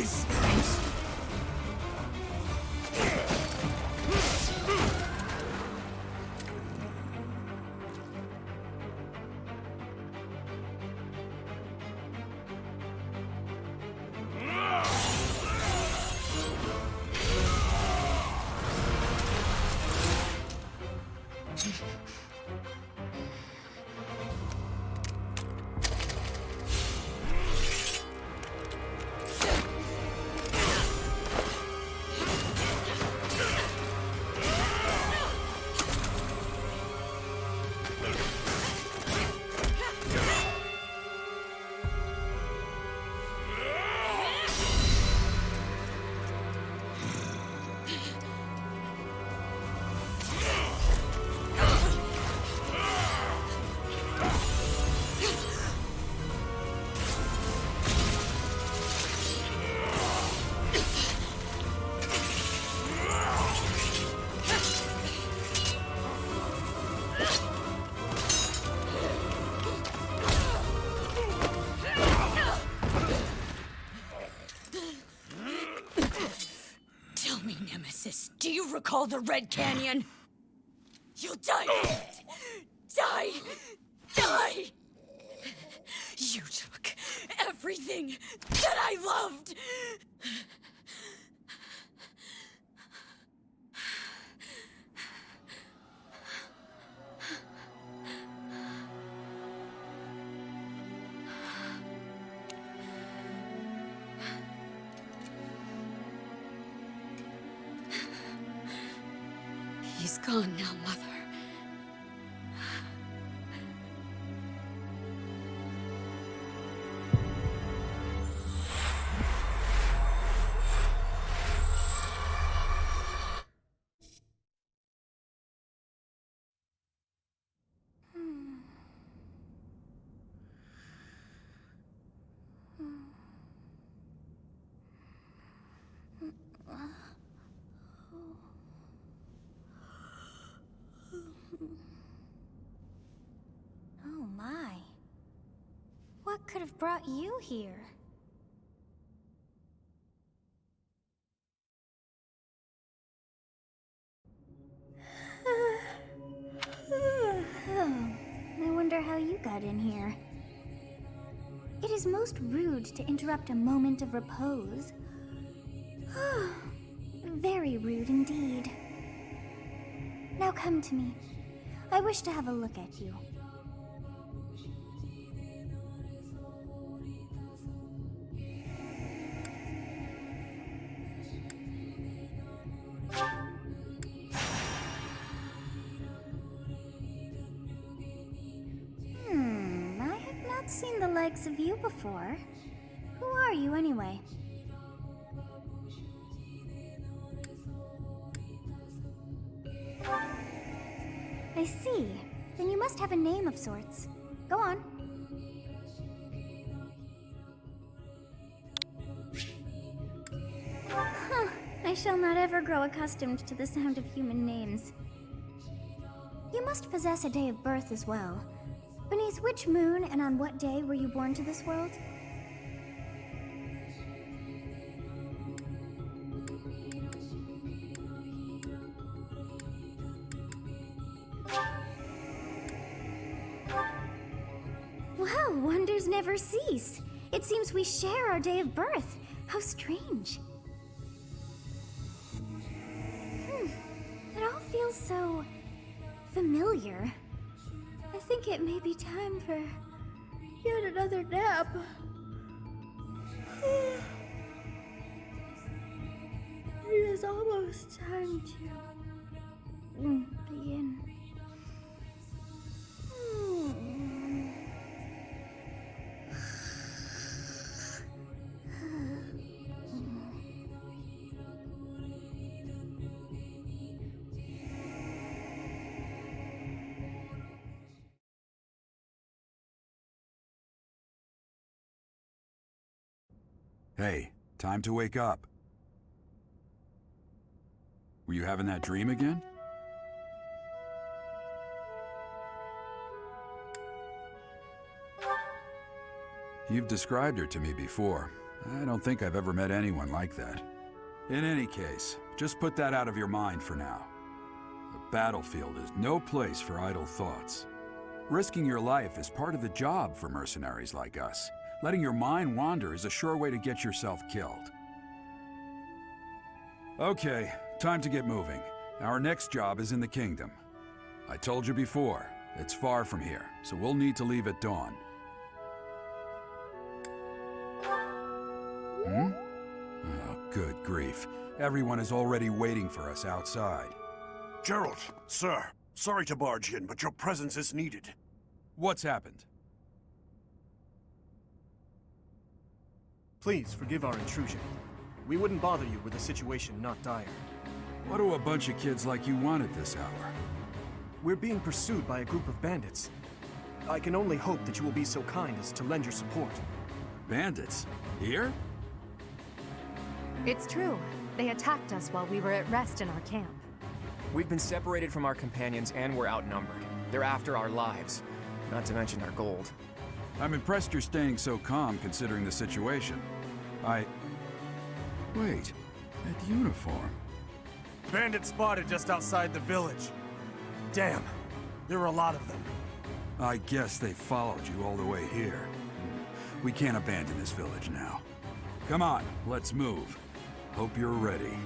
this place. Do you recall the Red Canyon? You'll die. Die. Die. You took everything that I loved. He's gone now, Mother. Oh my. What could have brought you here? I wonder how you got in here. It is most rude to interrupt a moment of repose. Very rude indeed. Now come to me. I wish to have a look at you. I have not seen the likes of you before. Who are you anyway? I see. Then you must have a name of sorts. Go on. I shall not ever grow accustomed to the sound of human names. You must possess a day of birth as well. Beneath which moon and on what day were you born to this world? Well, wonders never cease. It seems we share our day of birth. How strange. It all feels so familiar. I think it may be time for yet another nap. It is almost time to begin. Hey, time to wake up. Were you having that dream again? You've described her to me before. I don't think I've ever met anyone like that. In any case, just put that out of your mind for now. The battlefield is no place for idle thoughts. Risking your life is part of the job for mercenaries like us. Letting your mind wander is a sure way to get yourself killed. Okay, time to get moving. Our next job is in the kingdom. I told you before, it's far from here, so we'll need to leave at dawn. Oh, good grief. Everyone is already waiting for us outside. Gerald, sir, sorry to barge in, but your presence is needed. What's happened? Please forgive our intrusion. We wouldn't bother you were the situation not dire. What do a bunch of kids like you want at this hour? We're being pursued by a group of bandits. I can only hope that you will be so kind as to lend your support. Bandits? Here? It's true. They attacked us while we were at rest in our camp. We've been separated from our companions and we're outnumbered. They're after our lives, not to mention our gold. I'm impressed you're staying so calm considering the situation. Wait, that uniform. Bandits spotted just outside the village. Damn, there are a lot of them. I guess they followed you all the way here. We can't abandon this village now. Come on, let's move. Hope you're ready.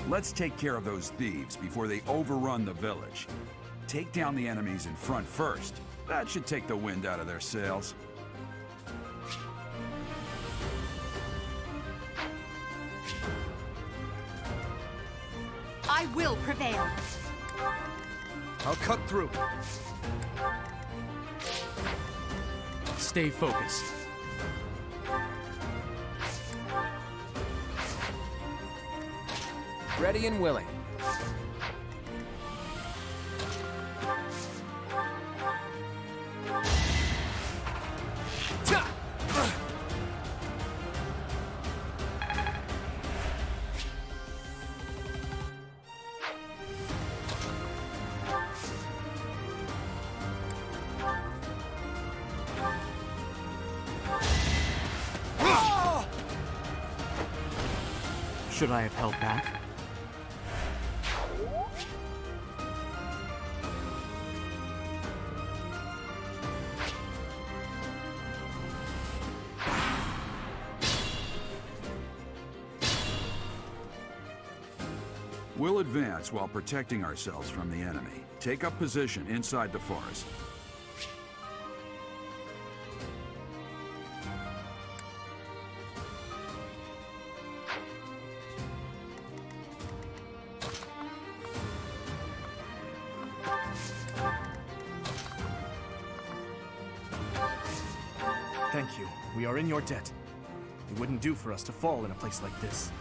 Let's take care of those thieves before they overrun the village. Take down the enemies in front first. That should take the wind out of their sails. I will prevail. I'll cut through. Stay focused. Ready and willing. Should I have held back? We'll advance while protecting ourselves from the enemy. Take up position inside the forest. Thank you. We are in your debt. It wouldn't do for us to fall in a place like this.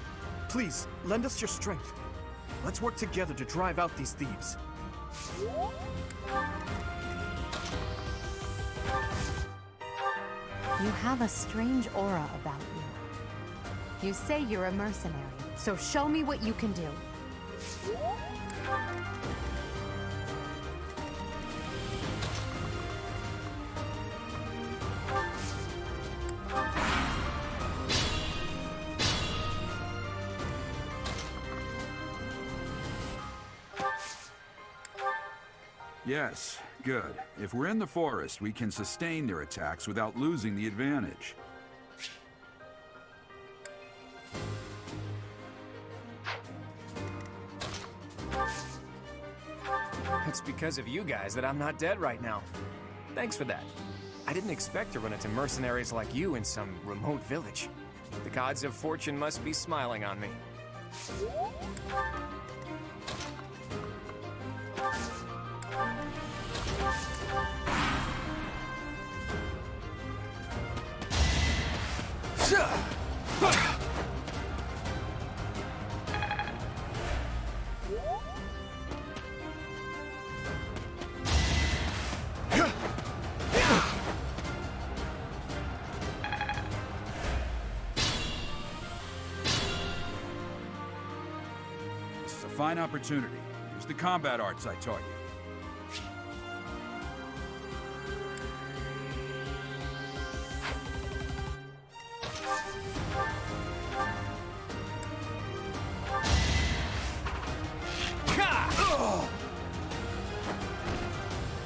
Please, lend us your strength. Let's work together to drive out these thieves. You have a strange aura about you. You say you're a mercenary, so show me what you can do. Yes, good. If we're in the forest, we can sustain their attacks without losing the advantage. It's because of you guys that I'm not dead right now. Thanks for that. I didn't expect to run into mercenaries like you in some remote village. The gods of fortune must be smiling on me. fine opportunity. Use the combat arts I taught you.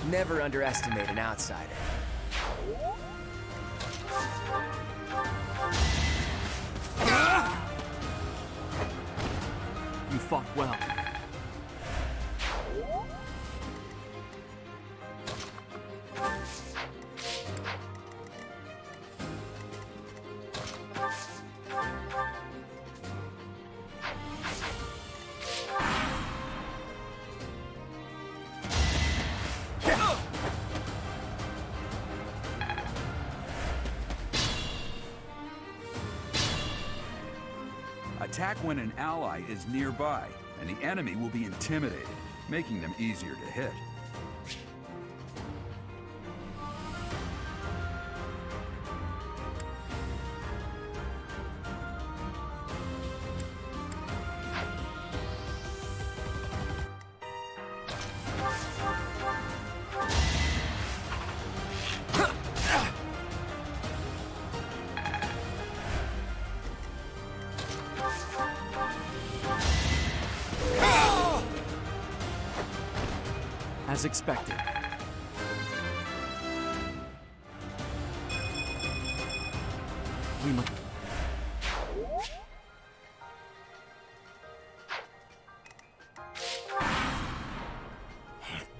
Never underestimate an outsider. You fought well. Attack when an ally is nearby, and the enemy will be intimidated, making them easier to hit. As expected. We must...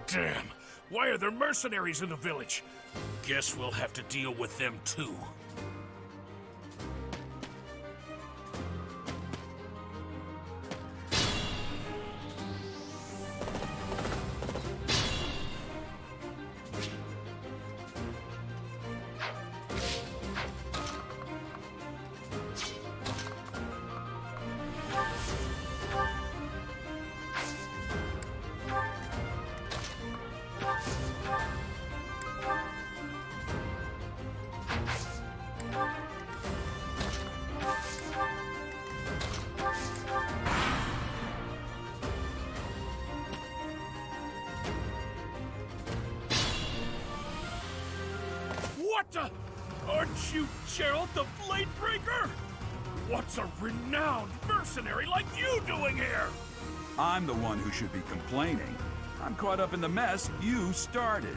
Damn! Why are there mercenaries in the village? Guess we'll have to deal with them too. What the? Aren't you Gerald the Bladebreaker? What's a renowned mercenary like you doing here? I'm the one who should be complaining. I'm caught up in the mess you started.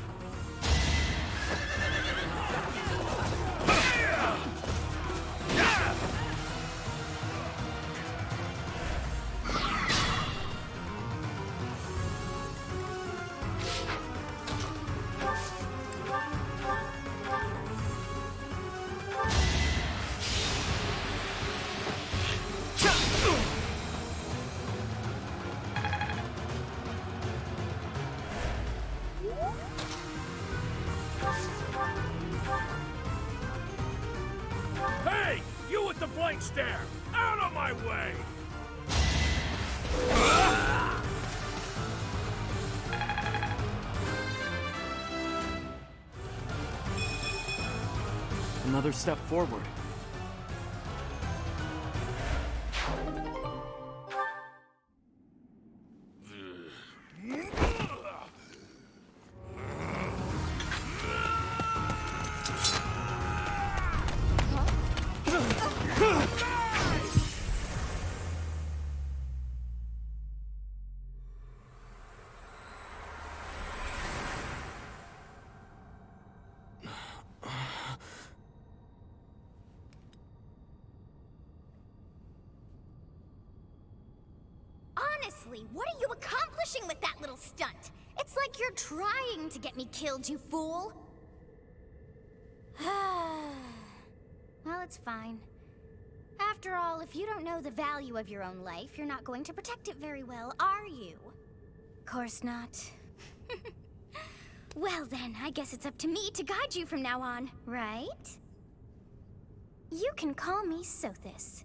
Hey! You with the blank stare! Out of my way! Another step forward. Honestly, what are you accomplishing with that little stunt? It's like you're trying to get me killed, you fool. Well, it's fine. After all, if you don't know the value of your own life, you're not going to protect it very well, are you? Course not. Well then, I guess it's up to me to guide you from now on, right? You can call me Sothis,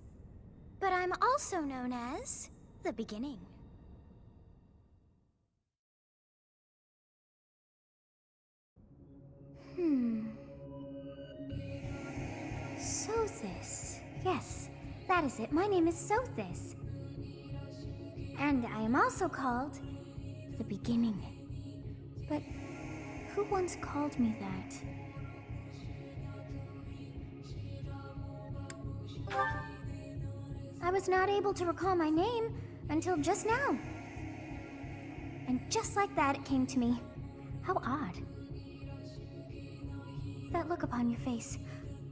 but I'm also known as the Beginning. Sothis. Yes, that is it. My name is Sothis. And I am also called the Beginning. But who once called me that? I was not able to recall my name until just now. And just like that, it came to me. How odd. That look upon your face.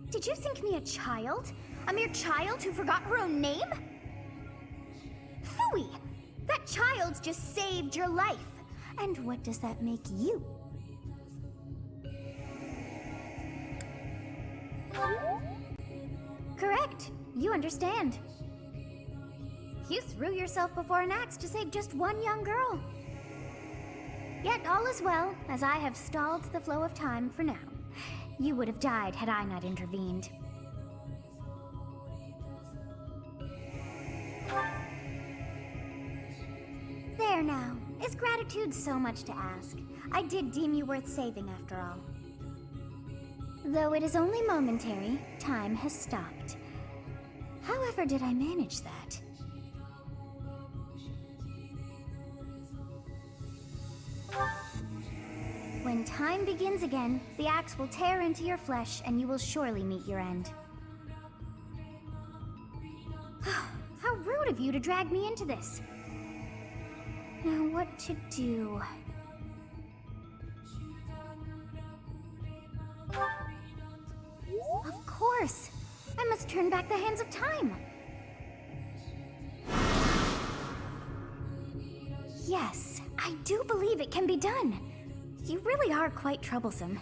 Did you think me a child? A mere child who forgot her own name? Phooey! That child just saved your life. And what does that make you? Correct. You understand. You threw yourself before an axe to save just one young girl. Yet all is well, as I have stalled the flow of time for now. You would have died had I not intervened. There now. Is gratitude so much to ask? I did deem you worth saving after all. Though it is only momentary, time has stopped. However did I manage that? When time begins again, the axe will tear into your flesh and you will surely meet your end. How rude of you to drag me into this. Now what to do? Of course! I must turn back the hands of time! Yes, I do believe it can be done. You really are quite troublesome.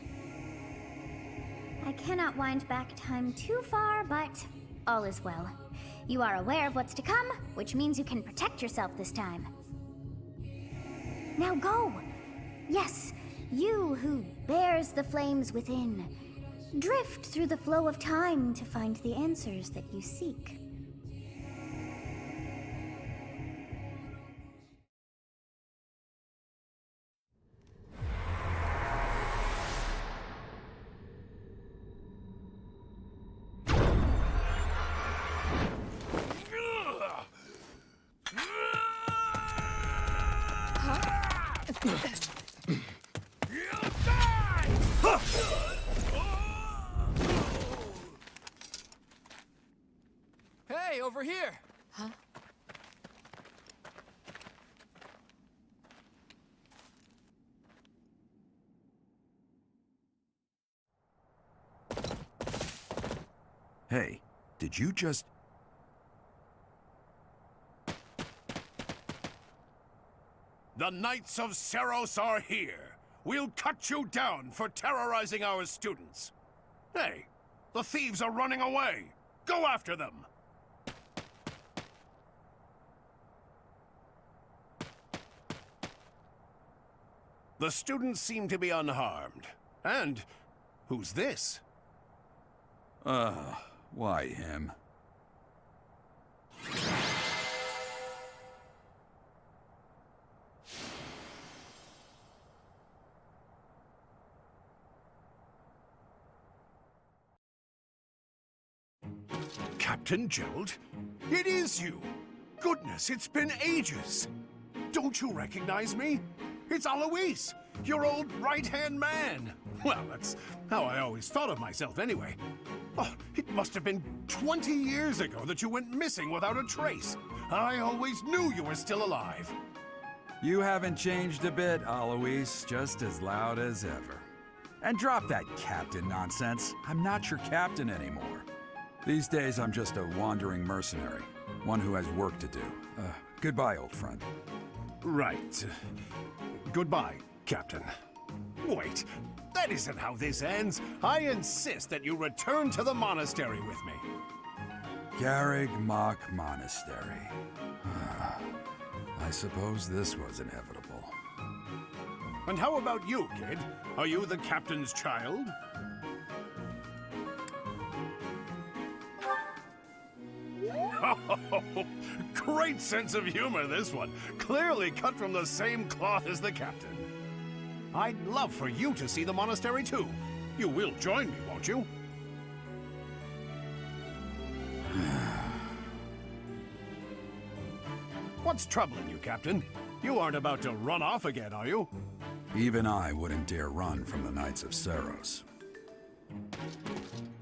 I cannot wind back time too far, but all is well. You are aware of what's to come, which means you can protect yourself this time. Now go! Yes, you who bears the flames within. Drift through the flow of time to find the answers that you seek. Hey, over here! Huh? Hey, did you just... The Knights of Seros are here. We'll cut you down for terrorizing our students. Hey, the thieves are running away. Go after them. The students seem to be unharmed. And who's this? Why him? Captain Gerald? It is you! Goodness, it's been ages! Don't you recognize me? It's Alois, your old right-hand man! Well, that's how I always thought of myself anyway. Oh, it must have been 20 years ago that you went missing without a trace. I always knew you were still alive. You haven't changed a bit, Alois, just as loud as ever. And drop that captain nonsense. I'm not your captain anymore. These days, I'm just a wandering mercenary. One who has work to do. Goodbye, old friend. Right. Goodbye, Captain. Wait, that isn't how this ends. I insist that you return to the monastery with me. Garrig Mach Monastery. I suppose this was inevitable. And how about you, kid? Are you the captain's child? Oh, great sense of humor, this one. Clearly cut from the same cloth as the captain. I'd love for you to see the monastery, too. You will join me, won't you? What's troubling you, Captain? You aren't about to run off again, are you? Even I wouldn't dare run from the Knights of Seros.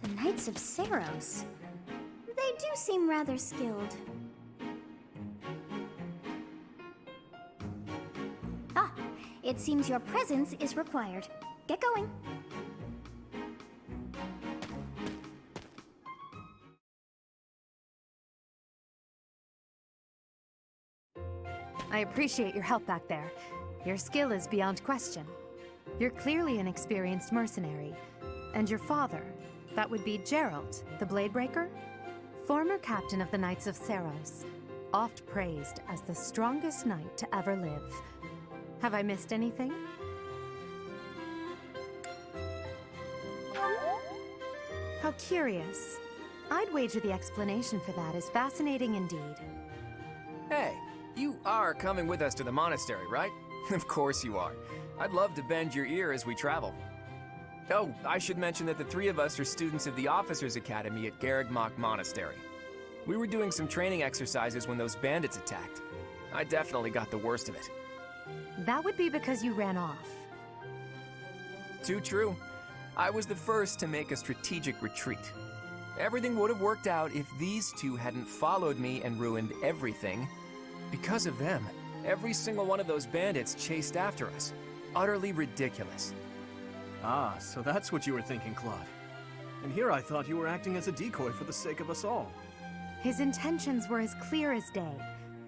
The Knights of Seros. They do seem rather skilled. Ah, it seems your presence is required. Get going. I appreciate your help back there. Your skill is beyond question. You're clearly an experienced mercenary. And your father, that would be Gerald, the Bladebreaker? Former captain of the Knights of Seros, oft praised as the strongest knight to ever live. Have I missed anything? How curious. I'd wager the explanation for that is fascinating indeed. Hey, you are coming with us to the monastery, right? Of course you are. I'd love to bend your ear as we travel. Oh, I should mention that the three of us are students of the Officers' Academy at Garrigmach Monastery. We were doing some training exercises when those bandits attacked. I definitely got the worst of it. That would be because you ran off. Too true. I was the first to make a strategic retreat. Everything would have worked out if these two hadn't followed me and ruined everything. Because of them, every single one of those bandits chased after us. Utterly ridiculous. Ah, so that's what you were thinking, Claude. And here I thought you were acting as a decoy for the sake of us all. His intentions were as clear as day.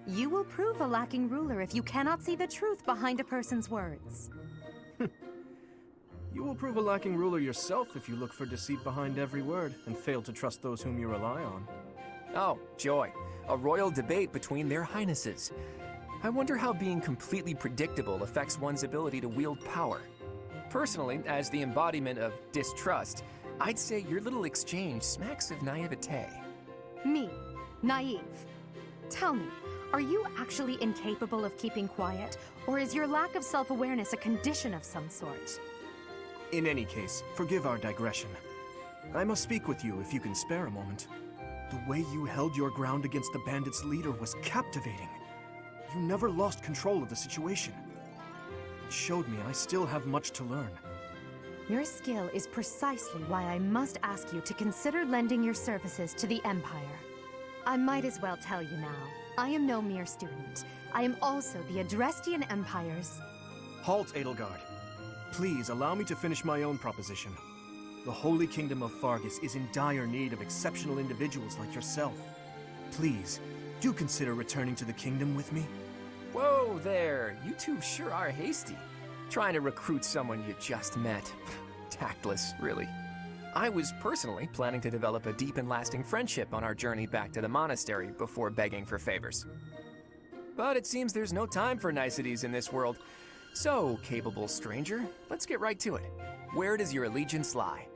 You will prove a lacking ruler if you cannot see the truth behind a person's words. You will prove a lacking ruler yourself if you look for deceit behind every word and fail to trust those whom you rely on. Oh, joy. A royal debate between their highnesses. I wonder how being completely predictable affects one's ability to wield power. Personally, as the embodiment of distrust, I'd say your little exchange smacks of naivete. Me, naive. Tell me, are you actually incapable of keeping quiet, or is your lack of self-awareness a condition of some sort? In any case, forgive our digression. I must speak with you if you can spare a moment. The way you held your ground against the bandits' leader was captivating. You never lost control of the situation. It showed me I still have much to learn. Your skill is precisely why I must ask you to consider lending your services to the Empire. I might as well tell you now, I am no mere student. I am also the Adrestian Empire's... Halt, Edelgard. Please allow me to finish my own proposition. The Holy Kingdom of Fargus is in dire need of exceptional individuals like yourself. Please, do consider returning to the kingdom with me. Whoa there, you two sure are hasty. Trying to recruit someone you just met. Tactless, really. I was personally planning to develop a deep and lasting friendship on our journey back to the monastery before begging for favors. But it seems there's no time for niceties in this world. So, capable stranger, let's get right to it. Where does your allegiance lie?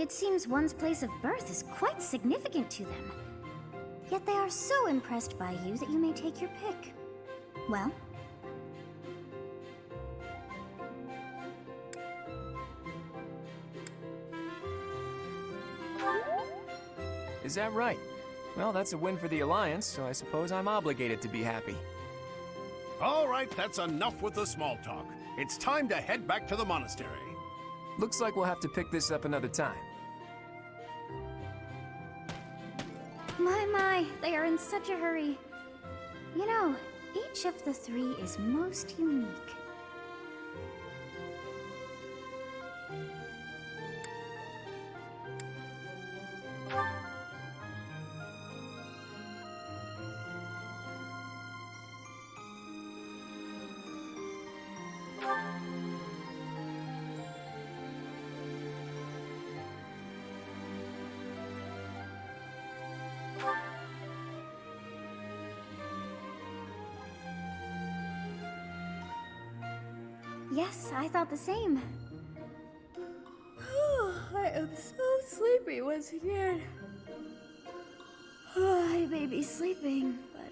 It seems one's place of birth is quite significant to them. Yet they are so impressed by you that you may take your pick. Well? Is that right? Well, that's a win for the Alliance, so I suppose I'm obligated to be happy. All right, that's enough with the small talk. It's time to head back to the monastery. Looks like we'll have to pick this up another time. My, they are in such a hurry. You know, each of the three is most unique. Yes, I thought the same. I am so sleepy once again. I may be sleeping, but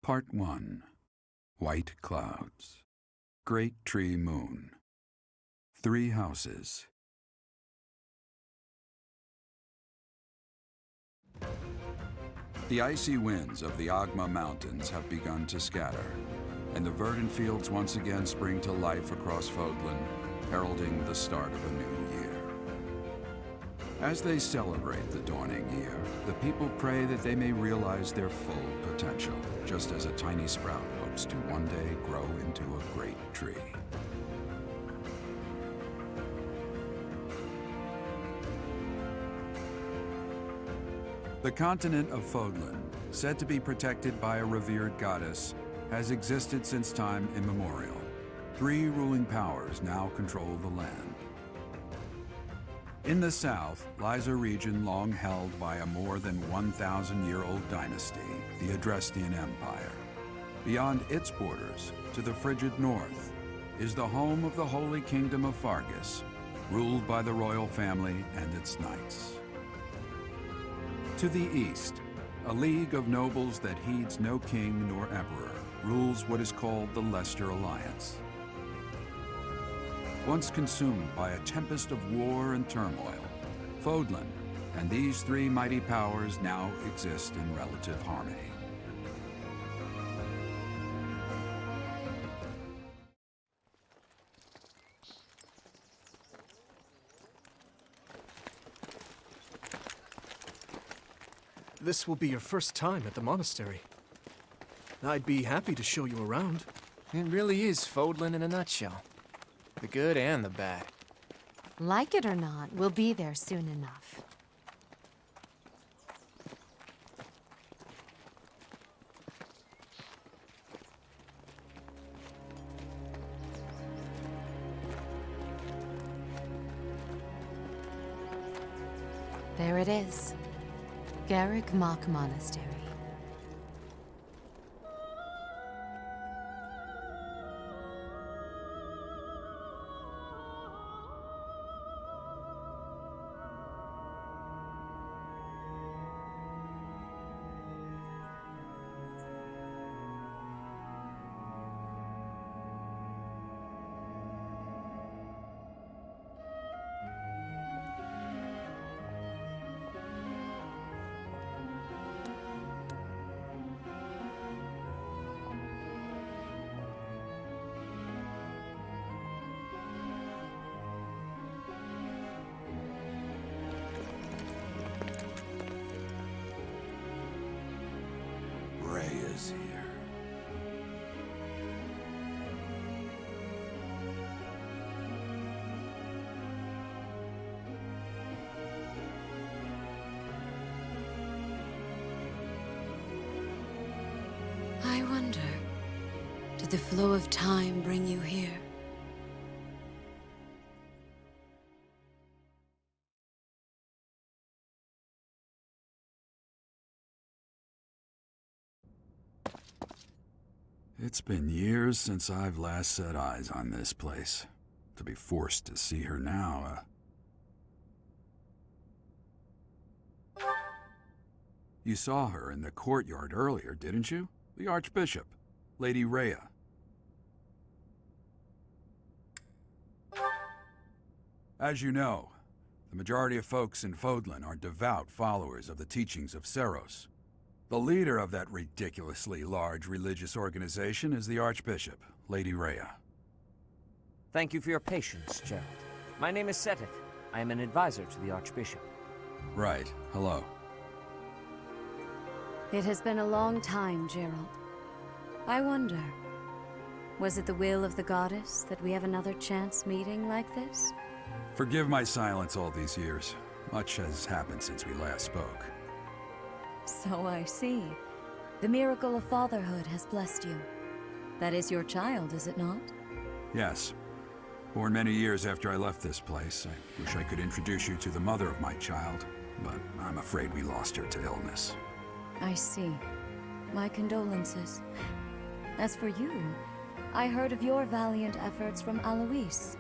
Part 1. White Clouds. Great Tree Moon. 3 houses. The icy winds of the Agma Mountains have begun to scatter, and the verdant fields once again spring to life across Fodlan, heralding the start of a new year. As they celebrate the dawning year, the people pray that they may realize their full potential, just as a tiny sprout hopes to one day grow into a great tree. The continent of Fodlan, said to be protected by a revered goddess, has existed since time immemorial. 3 ruling powers now control the land. In the south lies a region long held by a more than 1,000-year-old dynasty, the Adrestian Empire. Beyond its borders, to the frigid north, is the home of the Holy Kingdom of Fargus, ruled by the royal family and its knights. To the east, a league of nobles that heeds no king nor emperor rules what is called the Leicester Alliance. Once consumed by a tempest of war and turmoil, Fodlan and these 3 mighty powers now exist in relative harmony. This will be your first time at the monastery. I'd be happy to show you around. It really is Fodlan in a nutshell. The good and the bad. Like it or not, we'll be there soon enough. There it is. Garrick Mock Monastery. Is here. I wonder, did the flow of time bring you here? It's been years since I've last set eyes on this place. To be forced to see her now, You saw her in the courtyard earlier, didn't you? The Archbishop, Lady Rhea. As you know, the majority of folks in Fodlan are devout followers of the teachings of Seros. The leader of that ridiculously large religious organization is the Archbishop, Lady Rhea. Thank you for your patience, Gerald. My name is Sothis. I am an advisor to the Archbishop. Right. Hello. It has been a long time, Gerald. I wonder, was it the will of the goddess that we have another chance meeting like this? Forgive my silence all these years. Much has happened since we last spoke. So I see. The miracle of fatherhood has blessed you. That is your child, is it not? Yes. Born many years after I left this place. I wish I could introduce you to the mother of my child, but I'm afraid we lost her to illness. I see. My condolences. As for you, I heard of your valiant efforts from Alois.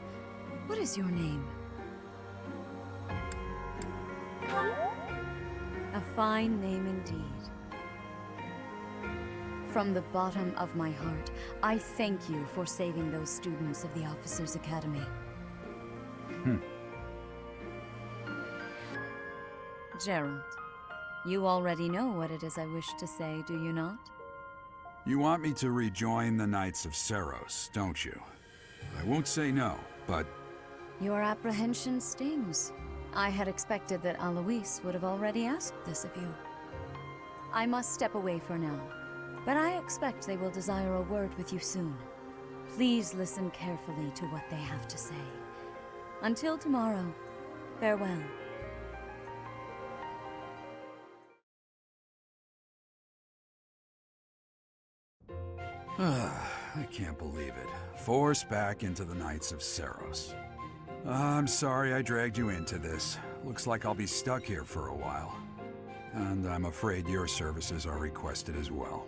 What is your name? A fine name indeed. From the bottom of my heart, I thank you for saving those students of the Officers' Academy. Gerald, you already know what it is I wish to say, do you not? You want me to rejoin the Knights of Seiros, don't you? I won't say no, but... Your apprehension stings. I had expected that Alois would have already asked this of you. I must step away for now, but I expect they will desire a word with you soon. Please listen carefully to what they have to say. Until tomorrow, farewell. I can't believe it. Forced back into the Knights of Seiros. I'm sorry I dragged you into this. Looks like I'll be stuck here for a while. And I'm afraid your services are requested as well.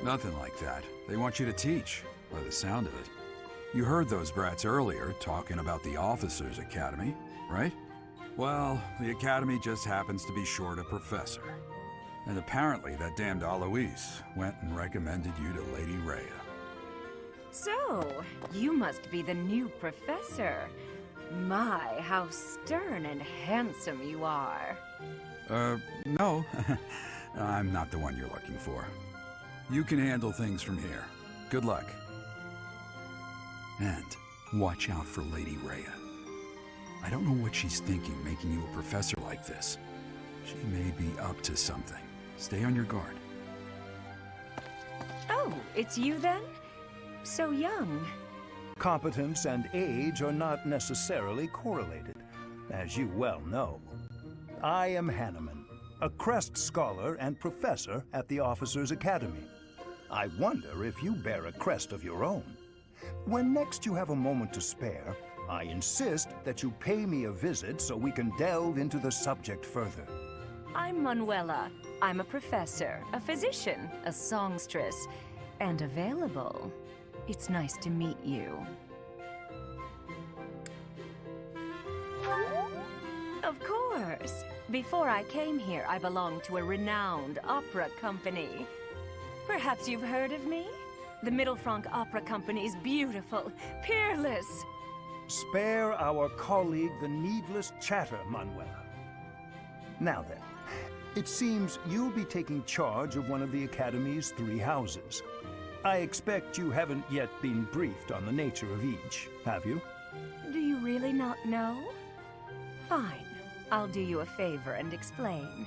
Nothing like that. They want you to teach, by the sound of it. You heard those brats earlier talking about the Officers' Academy, right? Well, the Academy just happens to be short a professor. And apparently that damned Alois went and recommended you to Lady Rhea. So, you must be the new professor. My, how stern and handsome you are. No. I'm not the one you're looking for. You can handle things from here. Good luck. And watch out for Lady Rhea. I don't know what she's thinking making you a professor like this. She may be up to something. Stay on your guard. Oh, it's you then? So young. Competence and age are not necessarily correlated, as you well know. I am Hanneman, a Crest Scholar and Professor at the Officers' Academy. I wonder if you bear a crest of your own. When next you have a moment to spare, I insist that you pay me a visit so we can delve into the subject further. I'm Manuela. I'm a professor, a physician, a songstress, and available. It's nice to meet you. Of course. Before I came here, I belonged to a renowned opera company. Perhaps you've heard of me? The Middlefranc Opera Company is beautiful, peerless. Spare our colleague the needless chatter, Manuela. Now then, it seems you'll be taking charge of one of the Academy's 3 houses. I expect you haven't yet been briefed on the nature of each, have you? Do you really not know? Fine. I'll do you a favor and explain.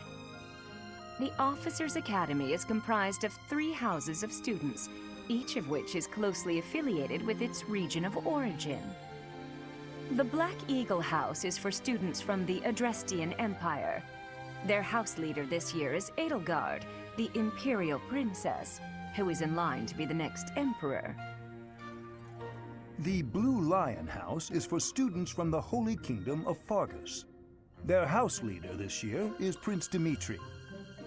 The Officers' Academy is comprised of 3 houses of students, each of which is closely affiliated with its region of origin. The Black Eagle House is for students from the Adrestian Empire. Their house leader this year is Edelgard, the Imperial Princess, who is in line to be the next Emperor. The Blue Lion House is for students from the Holy Kingdom of Fargus. Their house leader this year is Prince Dimitri.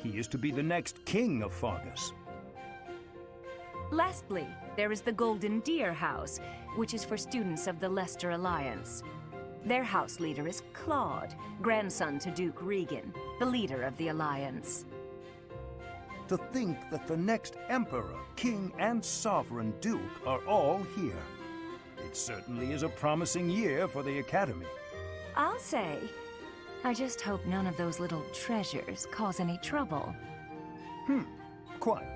He is to be the next king of Fargus. Lastly, there is the Golden Deer House, which is for students of the Leicester Alliance. Their house leader is Claude, grandson to Duke Regan, the leader of the Alliance. To think that the next Emperor, King, and Sovereign Duke are all here. It certainly is a promising year for the Academy. I'll say. I just hope none of those little treasures cause any trouble. Quite.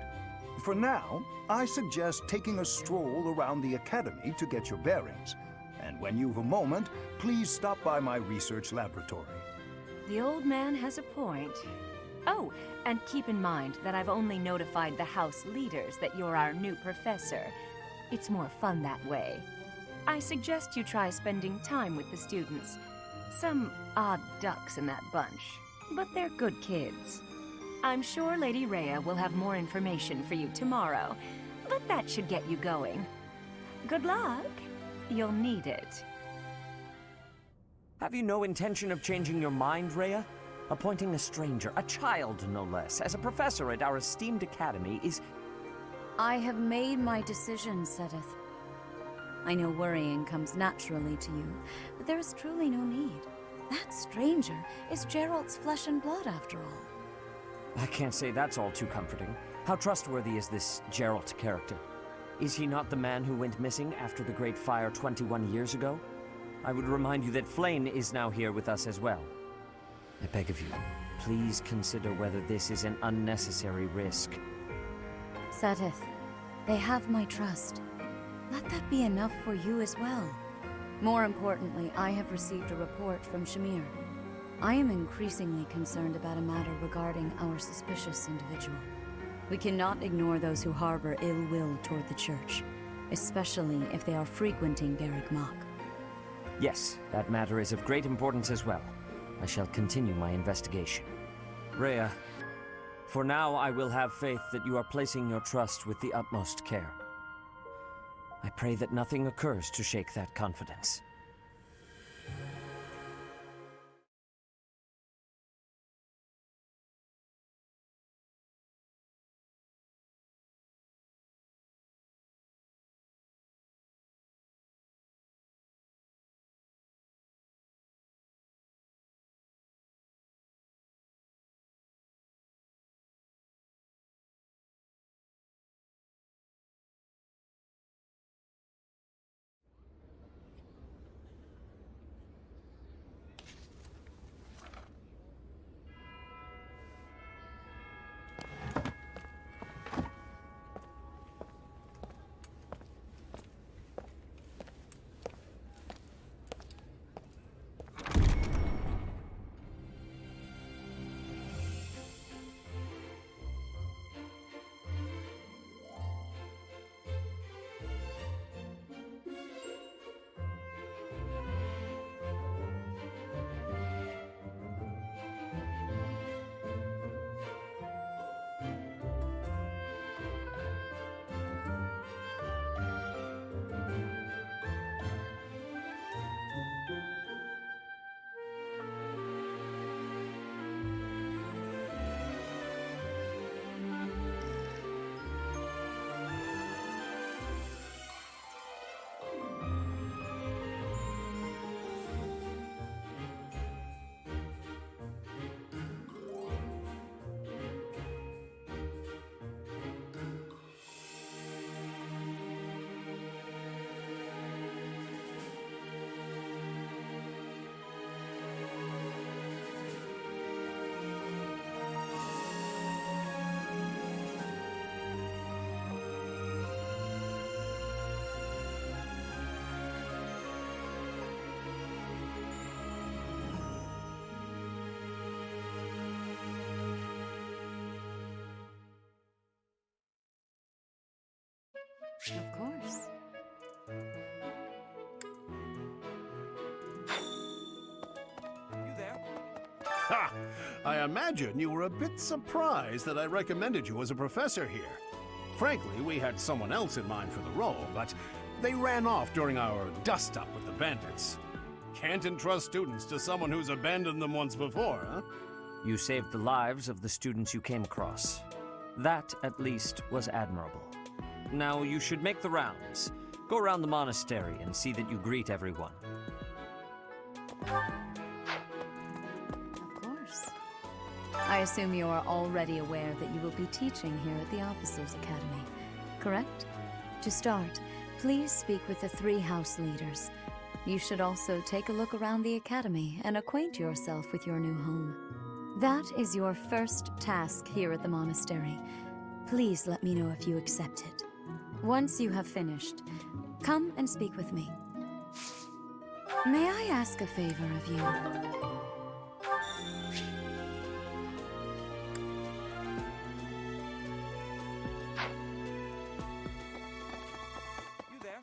For now, I suggest taking a stroll around the Academy to get your bearings. And when you've a moment, please stop by my research laboratory. The old man has a point. Oh, and keep in mind that I've only notified the house leaders that you're our new professor. It's more fun that way. I suggest you try spending time with the students. Some odd ducks in that bunch, but they're good kids. I'm sure Lady Rhea will have more information for you tomorrow, but that should get you going. Good luck. You'll need it. Have you no intention of changing your mind, Rhea? Appointing a stranger, a child no less, as a professor at our esteemed academy is... I have made my decision, Sothis. I know worrying comes naturally to you, but there is truly no need. That stranger is Gerald's flesh and blood, after all. I can't say that's all too comforting. How trustworthy is this Gerald character? Is he not the man who went missing after the Great Fire 21 years ago? I would remind you that Flame is now here with us as well. I beg of you, please consider whether this is an unnecessary risk. Sothis, they have my trust. Let that be enough for you as well. More importantly, I have received a report from Shamir. I am increasingly concerned about a matter regarding our suspicious individual. We cannot ignore those who harbor ill will toward the Church, especially if they are frequenting Garrick Mach. Yes, that matter is of great importance as well. I shall continue my investigation. Rhea, for now I will have faith that you are placing your trust with the utmost care. I pray that nothing occurs to shake that confidence. Of course. You there? Ha! I imagine you were a bit surprised that I recommended you as a professor here. Frankly, we had someone else in mind for the role, but they ran off during our dust-up with the bandits. Can't entrust students to someone who's abandoned them once before, huh? You saved the lives of the students you came across. That, at least, was admirable. Now, you should make the rounds. Go around the monastery and see that you greet everyone. Of course. I assume you are already aware that you will be teaching here at the Officers' Academy, correct? To start, please speak with the 3 house leaders. You should also take a look around the academy and acquaint yourself with your new home. That is your first task here at the monastery. Please let me know if you accept it. Once you have finished, come and speak with me. May I ask a favor of you? You there?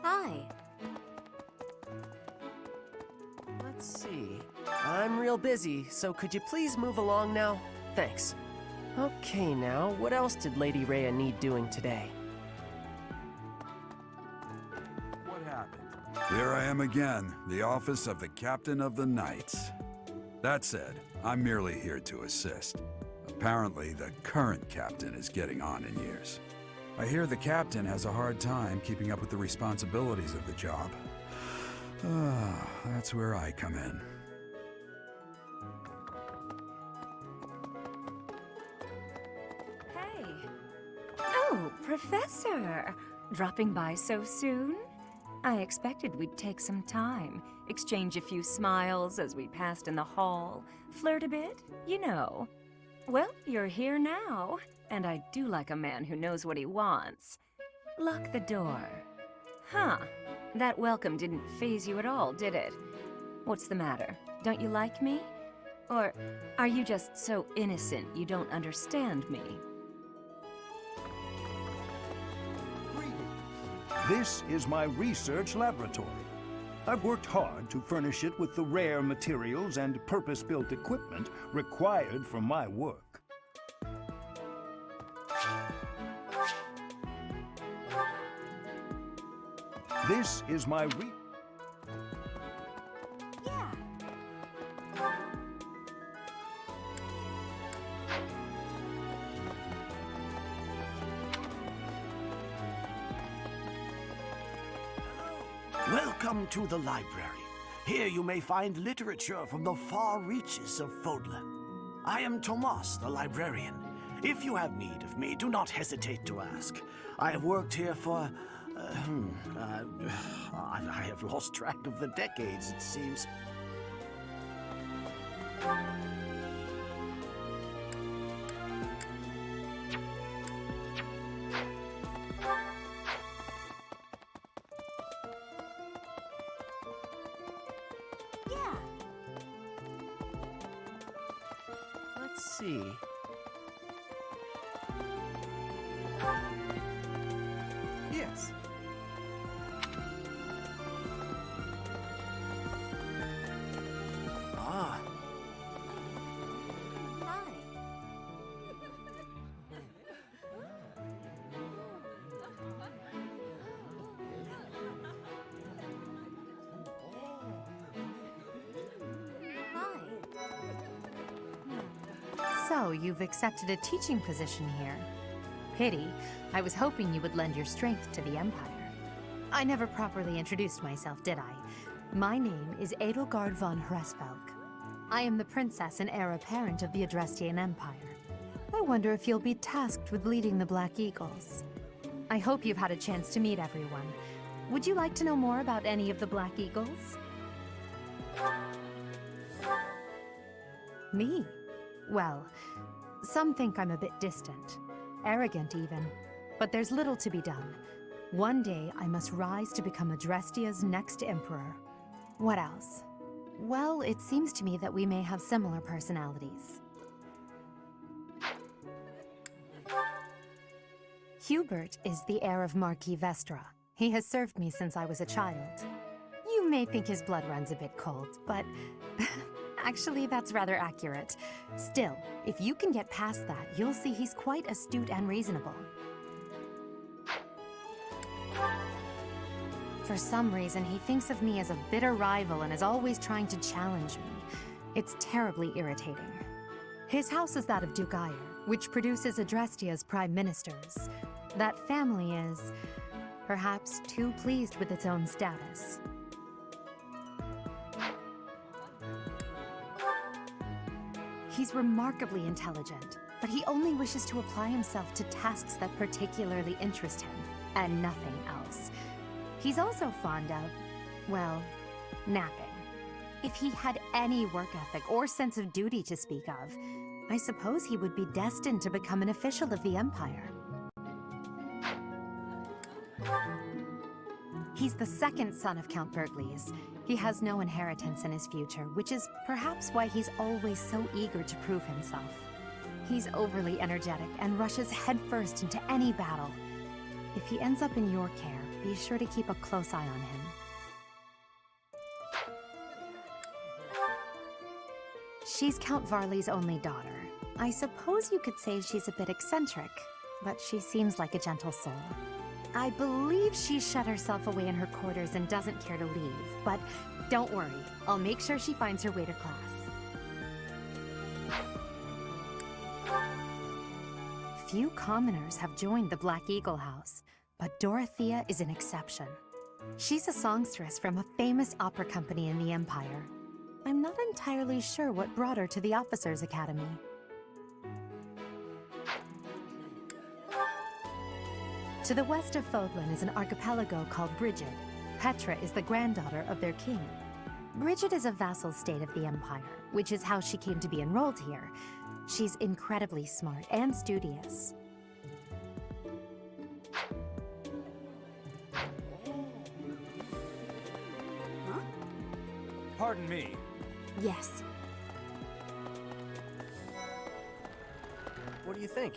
Hi. Let's see. I'm real busy, so could you please move along now? Thanks. Okay, now, what else did Lady Rhea need doing today? What happened? Here I am again, the office of the Captain of the Knights. That said, I'm merely here to assist. Apparently, the current captain is getting on in years. I hear the captain has a hard time keeping up with the responsibilities of the job. That's where I come in. Hey. Oh, Professor! Dropping by so soon? I expected we'd take some time, exchange a few smiles as we passed in the hall, flirt a bit, you know. Well, you're here now, and I do like a man who knows what he wants. Lock the door. Huh. That welcome didn't faze you at all, did it? What's the matter? Don't you like me? Or are you just so innocent you don't understand me? This is my research laboratory. I've worked hard to furnish it with the rare materials and purpose-built equipment required for my work. This is my Welcome to the library. Here you may find literature from the far reaches of Fodla. I am Tomas, the librarian. If you have need of me, do not hesitate to ask. I have worked here for... I have lost track of the decades, it seems. Let's see. Yes. Ah. Hi. So, you've accepted a teaching position here. Pity. I was hoping you would lend your strength to the Empire. I never properly introduced myself, did I? My name is Edelgard von Hresvelk. I am the princess and heir apparent of the Adrestian Empire. I wonder if you'll be tasked with leading the Black Eagles. I hope you've had a chance to meet everyone. Would you like to know more about any of the Black Eagles? Me? Well, some think I'm a bit distant. Arrogant, even. But there's little to be done. One day, I must rise to become Adrestia's next emperor. What else? Well, it seems to me that we may have similar personalities. Hubert is the heir of Marquis Vestra. He has served me since I was a child. You may think his blood runs a bit cold, but... Actually, that's rather accurate. Still, if you can get past that, you'll see he's quite astute and reasonable. For some reason, he thinks of me as a bitter rival and is always trying to challenge me. It's terribly irritating. His house is that of Duke Eyre, which produces Adrestia's prime ministers. That family is, perhaps, too pleased with its own status. He's remarkably intelligent, but he only wishes to apply himself to tasks that particularly interest him, and nothing else. He's also fond of, well, napping. If he had any work ethic or sense of duty to speak of, I suppose he would be destined to become an official of the Empire. He's the second son of Count Bergles. He has no inheritance in his future, which is perhaps why he's always so eager to prove himself. He's overly energetic and rushes headfirst into any battle. If he ends up in your care, be sure to keep a close eye on him. She's Count Varley's only daughter. I suppose you could say she's a bit eccentric, but she seems like a gentle soul. I believe she's shut herself away in her quarters and doesn't care to leave, but don't worry, I'll make sure she finds her way to class. Few commoners have joined the Black Eagle House, but Dorothea is an exception. She's a songstress from a famous opera company in the Empire. I'm not entirely sure what brought her to the Officers' Academy. To the west of Fodlan is an archipelago called Brigid. Petra is the granddaughter of their king. Brigid is a vassal state of the Empire, which is how she came to be enrolled here. She's incredibly smart and studious. Pardon me. Yes. What do you think?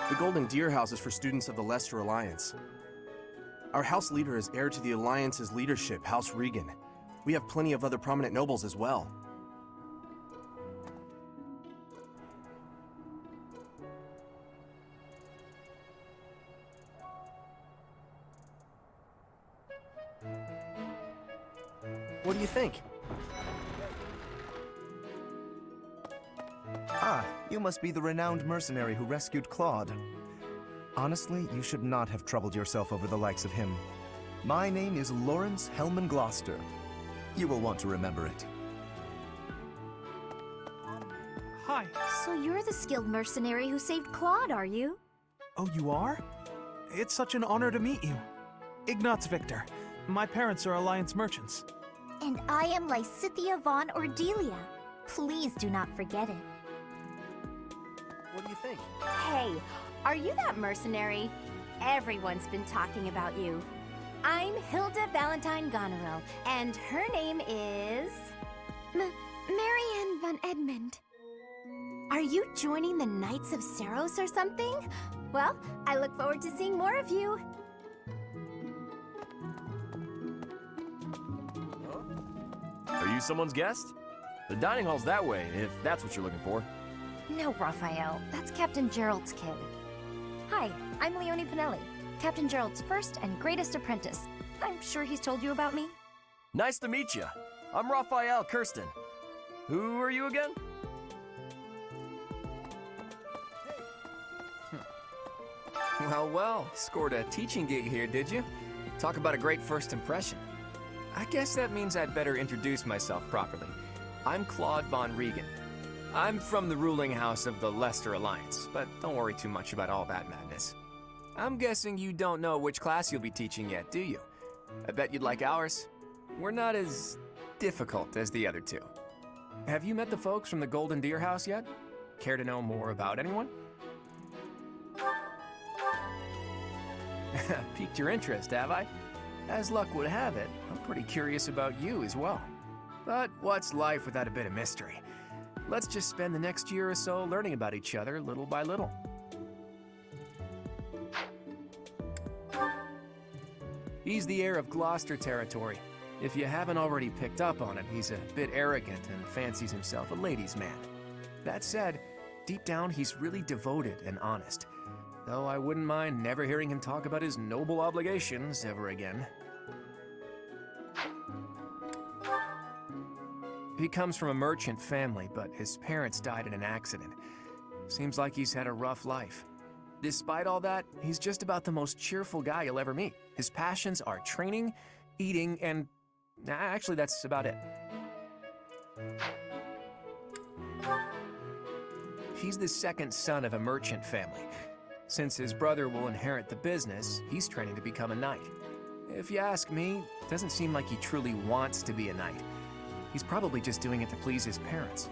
The Golden Deer House is for students of the Leicester Alliance. Our house leader is heir to the Alliance's leadership, House Regan. We have plenty of other prominent nobles as well. What do you think? Ah, you must be the renowned mercenary who rescued Claude. Honestly, you should not have troubled yourself over the likes of him. My name is Lawrence Hellman Gloucester. You will want to remember it. Hi. So you're the skilled mercenary who saved Claude, are you? Oh, you are? It's such an honor to meet you. Ignatz Victor. My parents are Alliance merchants. And I am Lysithea von Ordelia. Please do not forget it. What do you think? Hey, are you that mercenary? Everyone's been talking about you. I'm Hilda Valentine Goneril, and her name is... Marianne von Edmund. Are you joining the Knights of Saros or something? Well, I look forward to seeing more of you. Are you someone's guest? The dining hall's that way, if that's what you're looking for. No, Raphael. That's Captain Gerald's kid. Hi, I'm Leonie Pinelli, Captain Gerald's first and greatest apprentice. I'm sure he's told you about me. Nice to meet you. I'm Raphael Kirsten. Who are you again? Well, scored a teaching gig here, did you? Talk about a great first impression. I guess that means I'd better introduce myself properly. I'm Claude von Regan. I'm from the ruling house of the Leicester Alliance, but don't worry too much about all that madness. I'm guessing you don't know which class you'll be teaching yet, do you? I bet you'd like ours. We're not as difficult as the other two. Have you met the folks from the Golden Deer House yet? Care to know more about anyone? Piqued your interest, have I? As luck would have it, I'm pretty curious about you as well. But what's life without a bit of mystery? Let's just spend the next year or so learning about each other little by little. He's the heir of Gloucester territory. If you haven't already picked up on it, he's a bit arrogant and fancies himself a ladies' man. That said, deep down he's really devoted and honest. Though I wouldn't mind never hearing him talk about his noble obligations ever again. He comes from a merchant family, but his parents died in an accident. Seems like he's had a rough life. Despite all that, he's just about the most cheerful guy you'll ever meet. His passions are training, eating, and... actually, that's about it. He's the second son of a merchant family. Since his brother will inherit the business, he's training to become a knight. If you ask me, it doesn't seem like he truly wants to be a knight. He's probably just doing it to please his parents.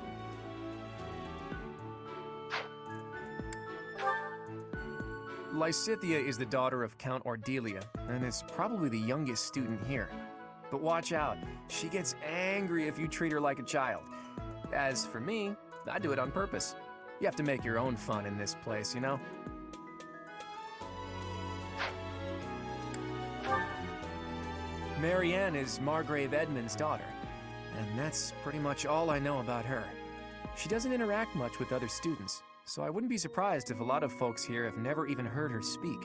Lysithea is the daughter of Count Ordelia, and is probably the youngest student here. But watch out, she gets angry if you treat her like a child. As for me, I do it on purpose. You have to make your own fun in this place, you know? Marianne is Margrave Edmund's daughter. and that's pretty much all I know about her. She doesn't interact much with other students, so I wouldn't be surprised if a lot of folks here have never even heard her speak.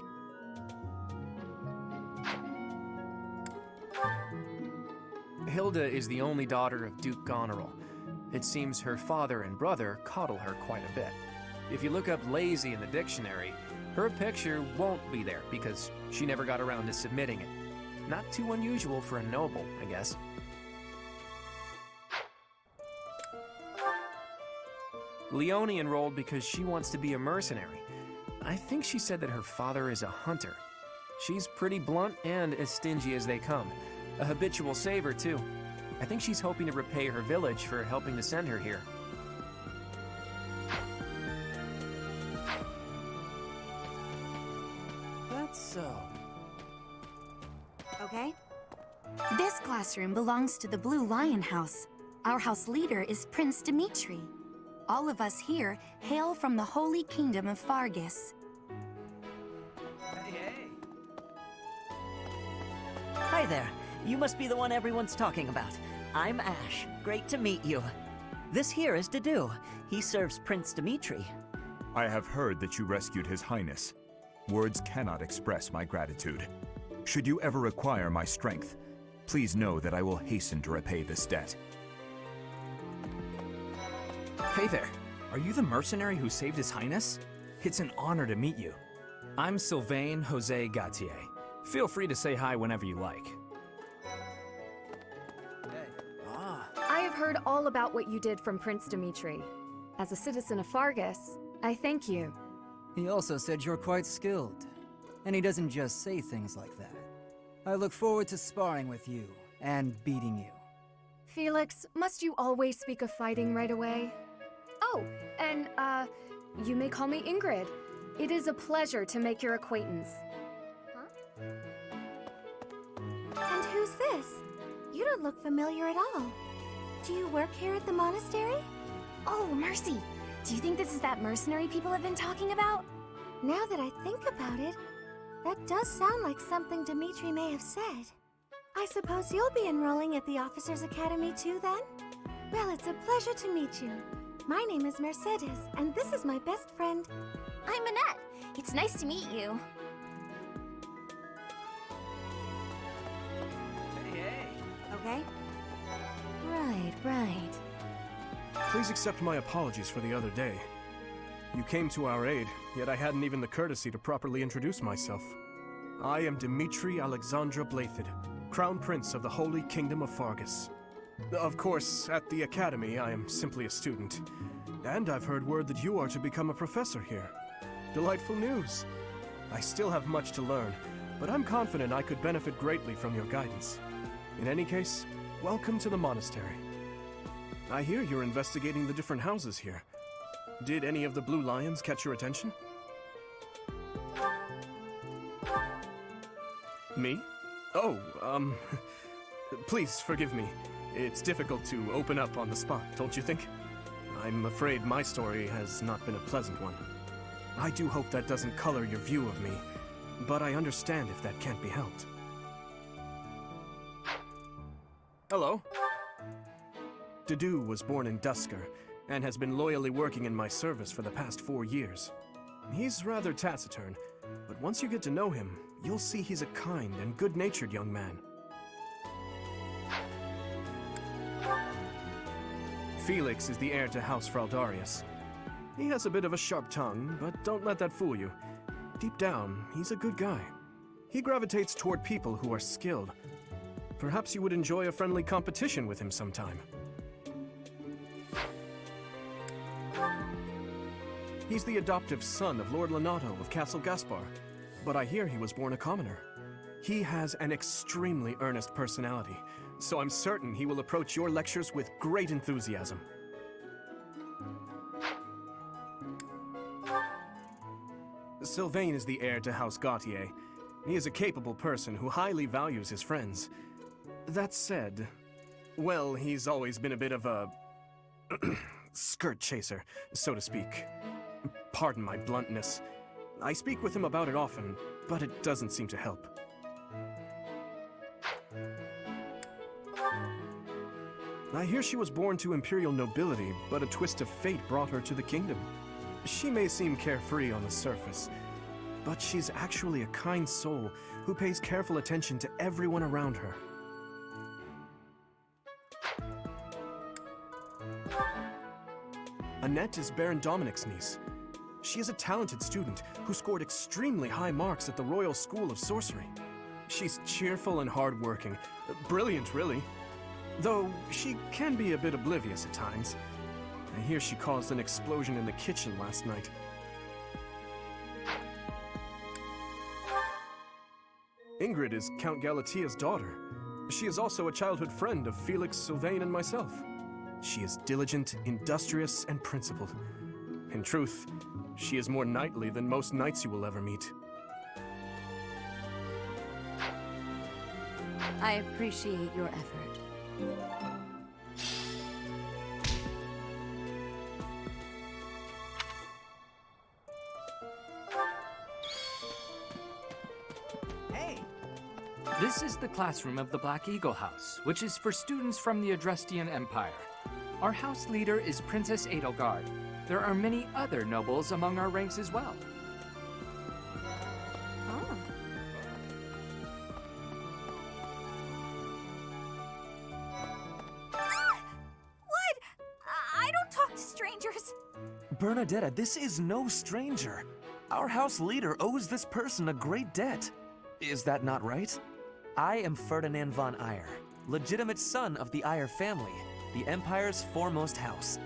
Hilda is the only daughter of Duke Goneril. It seems her father and brother coddle her quite a bit. If you look up lazy in the dictionary, her picture won't be there because she never got around to submitting it. Not too unusual for a noble, I guess. Leonie enrolled because she wants to be a mercenary. I think she said that her father is a hunter. She's pretty blunt and as stingy as they come. A habitual saver, too. I think she's hoping to repay her village for helping to send her here. That's so. Okay. This classroom belongs to the Blue Lion House. Our house leader is Prince Dimitri. All of us here hail from the Holy Kingdom of Fargus. Hi there. You must be the one everyone's talking about. I'm Ash. Great to meet you. This here is Dedu. He serves Prince Dimitri. I have heard that you rescued His Highness. Words cannot express my gratitude. Should you ever require my strength, please know that I will hasten to repay this debt. Hey there. Are you the mercenary who saved His Highness? It's an honor to meet you. I'm Sylvain Jose Gautier. Feel free to say hi whenever you like. I have heard all about what you did from Prince Dimitri. As a citizen of Fargus, I thank you. He also said you're quite skilled. And he doesn't just say things like that. I look forward to sparring with you and beating you. Felix, must you always speak of fighting right away? Oh, and, you may call me Ingrid. It is a pleasure to make your acquaintance. And who's this? You don't look familiar at all. Do you work here at the monastery? Oh, Mercy! Do you think this is that mercenary people have been talking about? Now that I think about it, that does sound like something Dimitri may have said. I suppose you'll be enrolling at the Officers' Academy too, then? Well, it's a pleasure to meet you. My name is Mercedes, and this is my best friend. I'm Annette. It's nice to meet you. Okay? Right. Please accept my apologies for the other day. You came to our aid, yet I hadn't even the courtesy to properly introduce myself. I am Dimitri Alexandra Blythed, Crown Prince of the Holy Kingdom of Fargus. Of course, at the Academy, I am simply a student. And I've heard word that you are to become a professor here. Delightful news. I still have much to learn, but I'm confident I could benefit greatly from your guidance. In any case, welcome to the monastery. I hear you're investigating the different houses here. Did any of the Blue Lions catch your attention? Me? Oh, please forgive me. It's difficult to open up on the spot, don't you think? I'm afraid my story has not been a pleasant one. I do hope that doesn't color your view of me, but I understand if that can't be helped. Hello. Dedu was born in Dusker, and has been loyally working in my service for the past 4 years. He's rather taciturn, but once you get to know him, you'll see he's a kind and good-natured young man. Felix is the heir to House Fraldarius. He has a bit of a sharp tongue, but don't let that fool you. Deep down, he's a good guy. He gravitates toward people who are skilled. Perhaps you would enjoy a friendly competition with him sometime. He's the adoptive son of Lord Lenato of Castle Gaspar, but I hear he was born a commoner. He has an extremely earnest personality, so I'm certain he will approach your lectures with great enthusiasm. Sylvain is the heir to House Gautier. He is a capable person who highly values his friends. That said, well, he's always been a bit of a skirt chaser, so to speak. Pardon my bluntness. I speak with him about it often, but it doesn't seem to help. I hear she was born to imperial nobility, but a twist of fate brought her to the kingdom. She may seem carefree on the surface, but she's actually a kind soul who pays careful attention to everyone around her. Annette is Baron Dominic's niece. She is a talented student who scored extremely high marks at the Royal School of Sorcery. She's cheerful and hardworking. Brilliant, really. Though she can be a bit oblivious at times. I hear she caused an explosion in the kitchen last night. Ingrid is Count Galatia's daughter. She is also a childhood friend of Felix, Sylvain, and myself. She is diligent, industrious, and principled. In truth, she is more knightly than most knights you will ever meet. I appreciate your effort. This is the classroom of the Black Eagle House, which is for students from the Adrestian Empire. Our house leader is Princess Edelgard. There are many other nobles among our ranks as well. What? I don't talk to strangers. Bernadetta, this is no stranger. Our house leader owes this person a great debt. Is that not right? I am Ferdinand von Eyre, legitimate son of the Eyre family, the Empire's foremost house.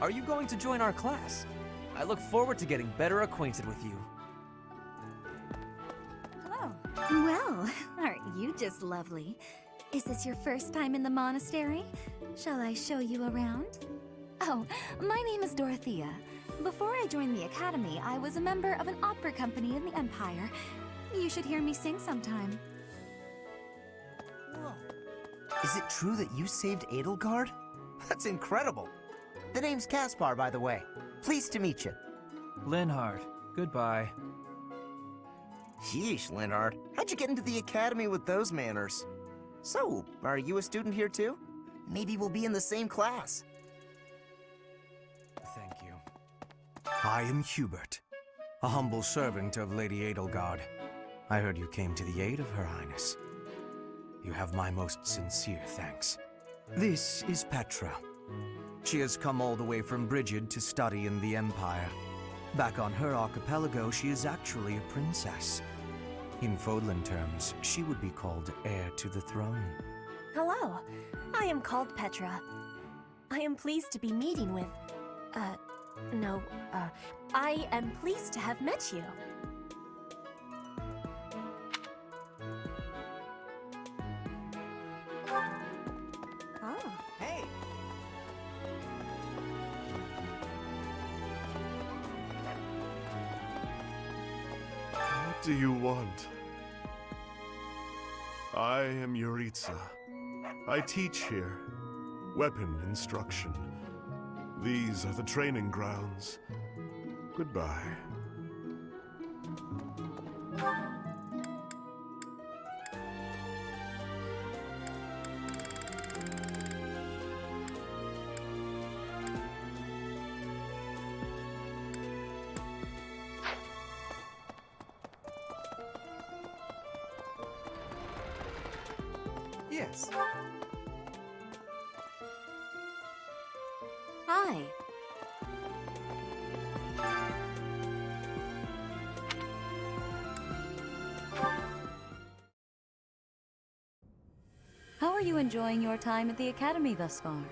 Are you going to join our class? I look forward to getting better acquainted with you. Hello. Well, aren't you just lovely? Is this your first time in the monastery? Shall I show you around? Oh, my name is Dorothea. Before I joined the academy, I was a member of an opera company in the Empire. You should hear me sing sometime. Is it true that you saved Edelgard? That's incredible. The name's Caspar, by the way. Pleased to meet you. Linhard, goodbye. Sheesh, Linhard. How'd you get into the academy with those manners? So, are you a student here too? Maybe we'll be in the same class. Thank you. I am Hubert, a humble servant of Lady Edelgard. I heard you came to the aid of Her Highness. You have my most sincere thanks. This is Petra. She has come all the way from Brigid to study in the Empire. Back on her archipelago, she is actually a princess. In Fodlan terms, she would be called heir to the throne. Hello, I am called Petra. I am pleased to be meeting with... I am pleased to have met you. Oh. Hey! What do you want? I am Yuritsa. I teach here. Weapon instruction. These are the training grounds. Goodbye. Yes. Hi. How are you enjoying your time at the Academy thus far?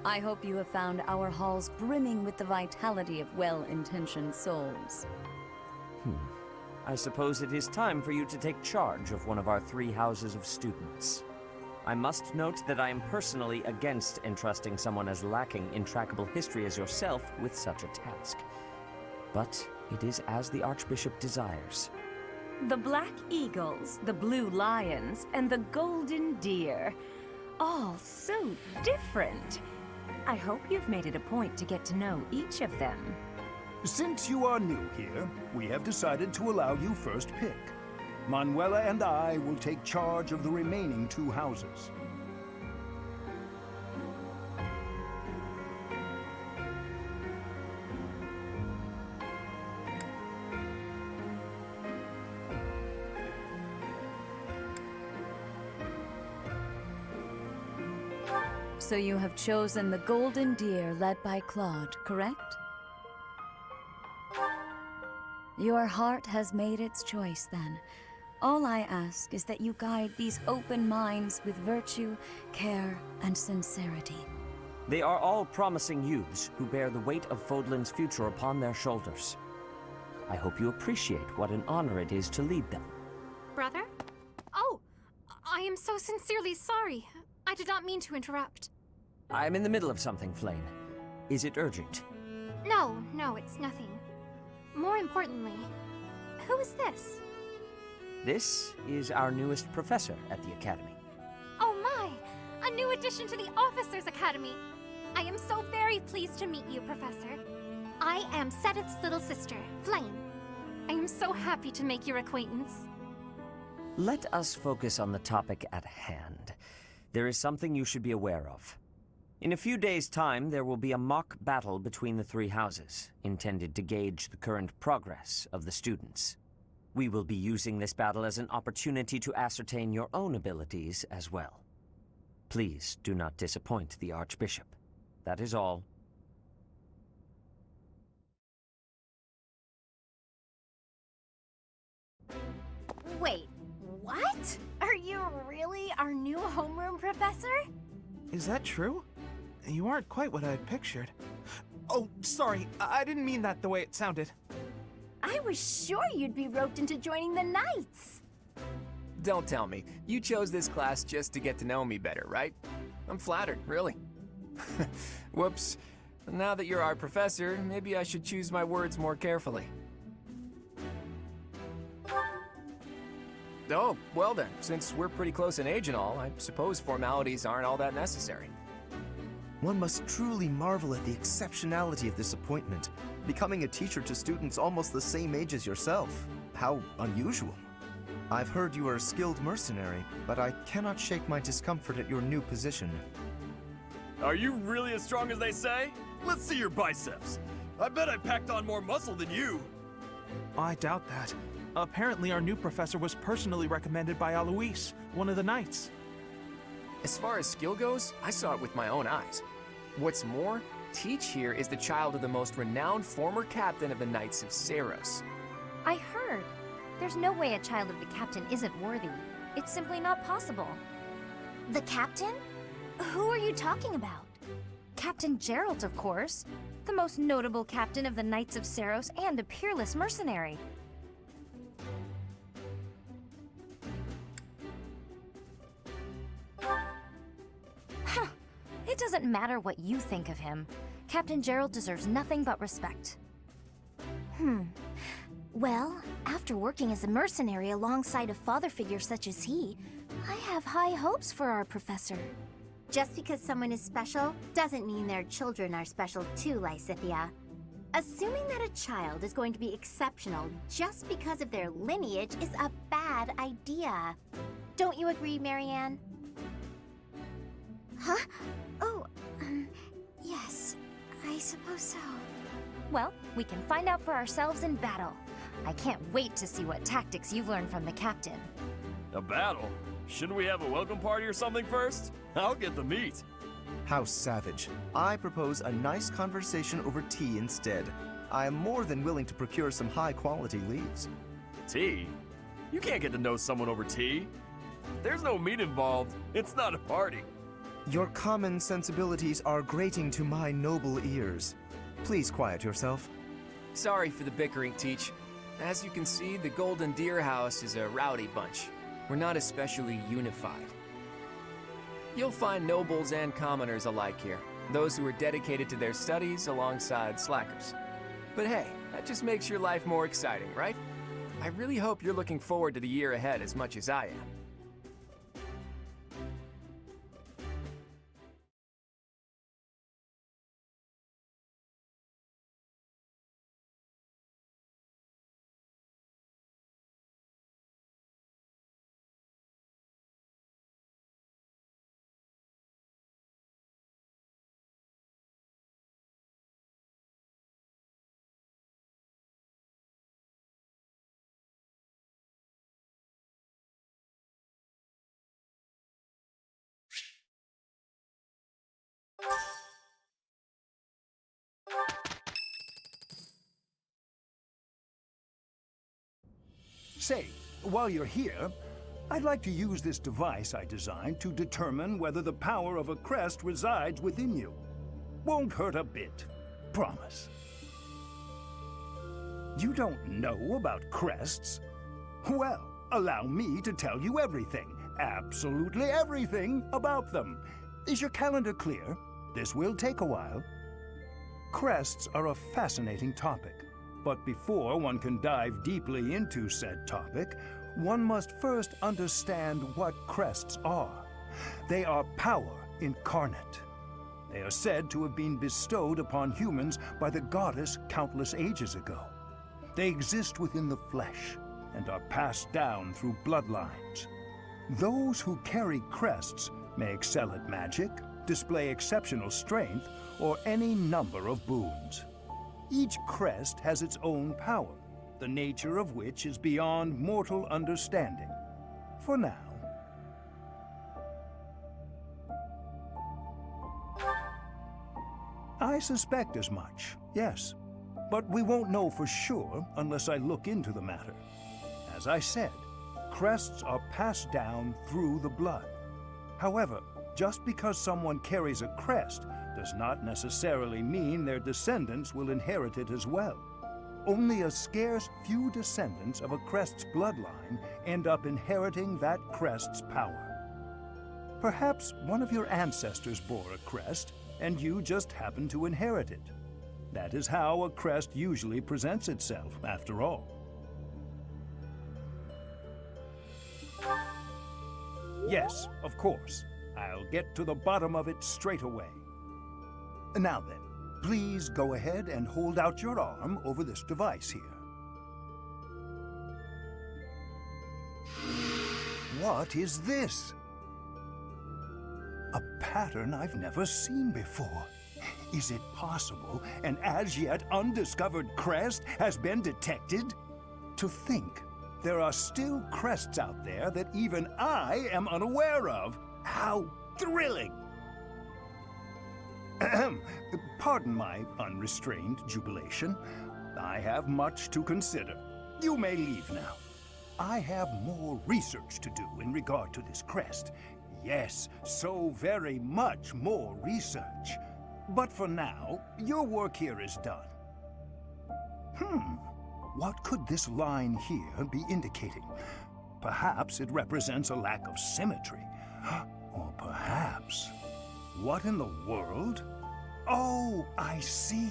I hope you have found our halls brimming with the vitality of well-intentioned souls. I suppose it is time for you to take charge of one of our 3 houses of students. I must note that I am personally against entrusting someone as lacking in trackable history as yourself with such a task. But it is as the Archbishop desires. The Black Eagles, the Blue Lions, and the Golden Deer. All so different. I hope you've made it a point to get to know each of them. Since you are new here, we have decided to allow you first pick. Manuela and I will take charge of the remaining 2 houses. So you have chosen the Golden Deer led by Claude, correct? Your heart has made its choice, then. All I ask is that you guide these open minds with virtue, care, and sincerity. They are all promising youths who bear the weight of Fodlan's future upon their shoulders. I hope you appreciate what an honor it is to lead them. Brother? Oh, I am so sincerely sorry. I did not mean to interrupt. I'm in the middle of something, Flame. Is it urgent? No, it's nothing. More importantly, who is this? This is our newest professor at the Academy. Oh my! A new addition to the Officers' Academy! I am so very pleased to meet you, Professor. I am Sothis' little sister, Flame. I am so happy to make your acquaintance. Let us focus on the topic at hand. There is something you should be aware of. In a few days' time, there will be a mock battle between the three houses, intended to gauge the current progress of the students. We will be using this battle as an opportunity to ascertain your own abilities as well. Please do not disappoint the Archbishop. That is all. Wait, what? Are you really our new homeroom professor? Is that true? You aren't quite what I had pictured. Oh, sorry, I didn't mean that the way it sounded. I was sure you'd be roped into joining the Knights. Don't tell me. You chose this class just to get to know me better, right? I'm flattered, really. Whoops. Now that you're our professor, maybe I should choose my words more carefully. Oh, well then, since we're pretty close in age and all, I suppose formalities aren't all that necessary. One must truly marvel at the exceptionality of this appointment, becoming a teacher to students almost the same age as yourself. How unusual. I've heard you are a skilled mercenary, but I cannot shake my discomfort at your new position. Are you really as strong as they say? Let's see your biceps. I bet I packed on more muscle than you. I doubt that. Apparently our new professor was personally recommended by Alois, one of the knights. As far as skill goes, I saw it with my own eyes. What's more, Teach here is the child of the most renowned former captain of the Knights of Seiros. I heard. There's no way a child of the captain isn't worthy. It's simply not possible. The captain? Who are you talking about? Captain Geralt, of course. The most notable captain of the Knights of Seiros and a peerless mercenary. Huh. It doesn't matter what you think of him. Captain Geralt deserves nothing but respect. Well, after working as a mercenary alongside a father figure such as he, I have high hopes for our professor. Just because someone is special doesn't mean their children are special too, Lysithia. Assuming that a child is going to be exceptional just because of their lineage is a bad idea. Don't you agree, Marianne? Huh? Oh, yes, I suppose so. Well, we can find out for ourselves in battle. I can't wait to see what tactics you've learned from the captain. A battle? Shouldn't we have a welcome party or something first? I'll get the meat. How savage. I propose a nice conversation over tea instead. I am more than willing to procure some high-quality leaves. Tea? You can't get to know someone over tea. There's no meat involved. It's not a party. Your common sensibilities are grating to my noble ears. Please quiet yourself. Sorry for the bickering, Teach. As you can see, the Golden Deer House is a rowdy bunch. We're not especially unified. You'll find nobles and commoners alike here, those who are dedicated to their studies alongside slackers. But hey, that just makes your life more exciting, right? I really hope you're looking forward to the year ahead as much as I am. Say, while you're here, I'd like to use this device I designed to determine whether the power of a crest resides within you. Won't hurt a bit. Promise. You don't know about crests? Well, allow me to tell you everything, absolutely everything about them. Is your calendar clear? This will take a while. Crests are a fascinating topic, but before one can dive deeply into said topic, one must first understand what crests are. They are power incarnate. They are said to have been bestowed upon humans by the goddess countless ages ago. They exist within the flesh and are passed down through bloodlines. Those who carry crests may excel at magic, display exceptional strength, or any number of boons. Each crest has its own power, the nature of which is beyond mortal understanding. For now. I suspect as much, yes. But we won't know for sure unless I look into the matter. As I said, crests are passed down through the blood. However, just because someone carries a crest does not necessarily mean their descendants will inherit it as well. Only a scarce few descendants of a crest's bloodline end up inheriting that crest's power. Perhaps one of your ancestors bore a crest, and you just happen to inherit it. That is how a crest usually presents itself, after all. Yes, of course. I'll get to the bottom of it straight away. Now then, please go ahead and hold out your arm over this device here. What is this? A pattern I've never seen before. Is it possible an as yet undiscovered crest has been detected? To think there are still crests out there that even I am unaware of. How thrilling! Pardon my unrestrained jubilation. I have much to consider. You may leave now. I have more research to do in regard to this crest. Yes, so very much more research. But for now, your work here is done. What could this line here be indicating? Perhaps it represents a lack of symmetry. Or perhaps... What in the world? Oh, I see.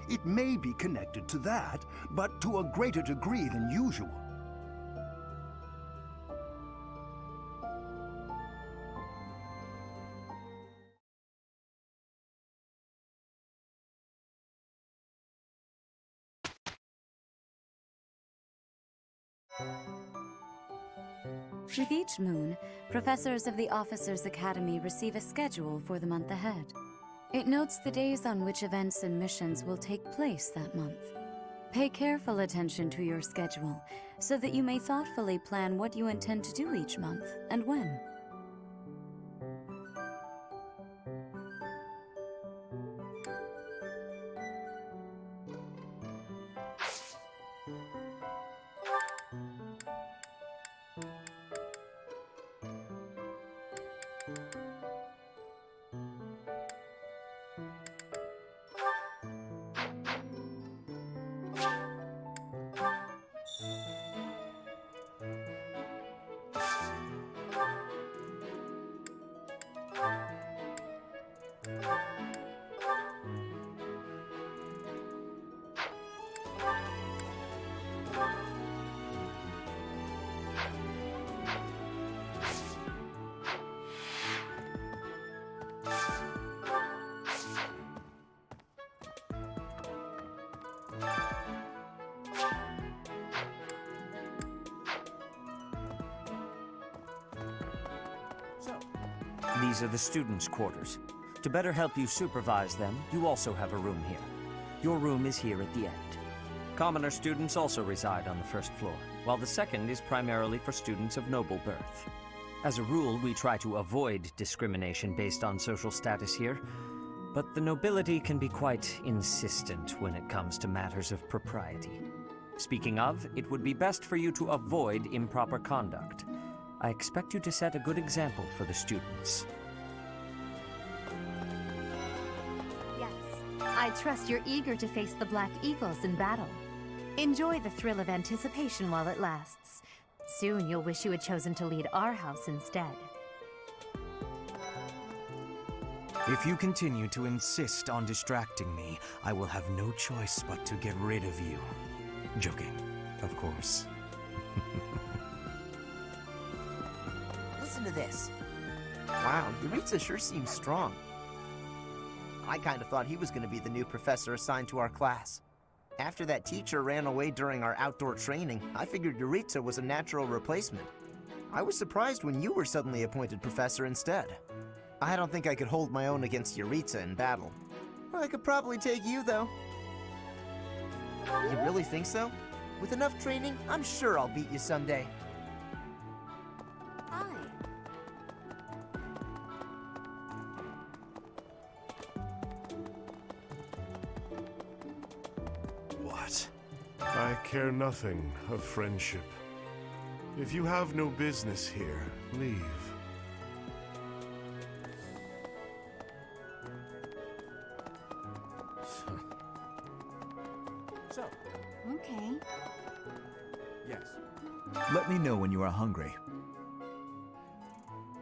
It may be connected to that, but to a greater degree than usual. With each moon, professors of the Officers' Academy receive a schedule for the month ahead. It notes the days on which events and missions will take place that month. Pay careful attention to your schedule, so that you may thoughtfully plan what you intend to do each month, and when. These are the students' quarters. To better help you supervise them, you also have a room here. Your room is here at the end. Commoner students also reside on the first floor, while the second is primarily for students of noble birth. As a rule, we try to avoid discrimination based on social status here. But the nobility can be quite insistent when it comes to matters of propriety. Speaking of, it would be best for you to avoid improper conduct. I expect you to set a good example for the students. Yes. I trust you're eager to face the Black Eagles in battle. Enjoy the thrill of anticipation while it lasts. Soon you'll wish you had chosen to lead our house instead. If you continue to insist on distracting me, I will have no choice but to get rid of you. Joking, of course. Listen to this. Wow, Yuritsa sure seems strong. I kind of thought he was going to be the new professor assigned to our class. After that teacher ran away during our outdoor training, I figured Yuritsa was a natural replacement. I was surprised when you were suddenly appointed professor instead. I don't think I could hold my own against Yuritsa in battle. I could probably take you, though. You really think so? With enough training, I'm sure I'll beat you someday. Hi. What? I care nothing of friendship. If you have no business here, leave. So, Okay. Yes. Let me know when you are hungry.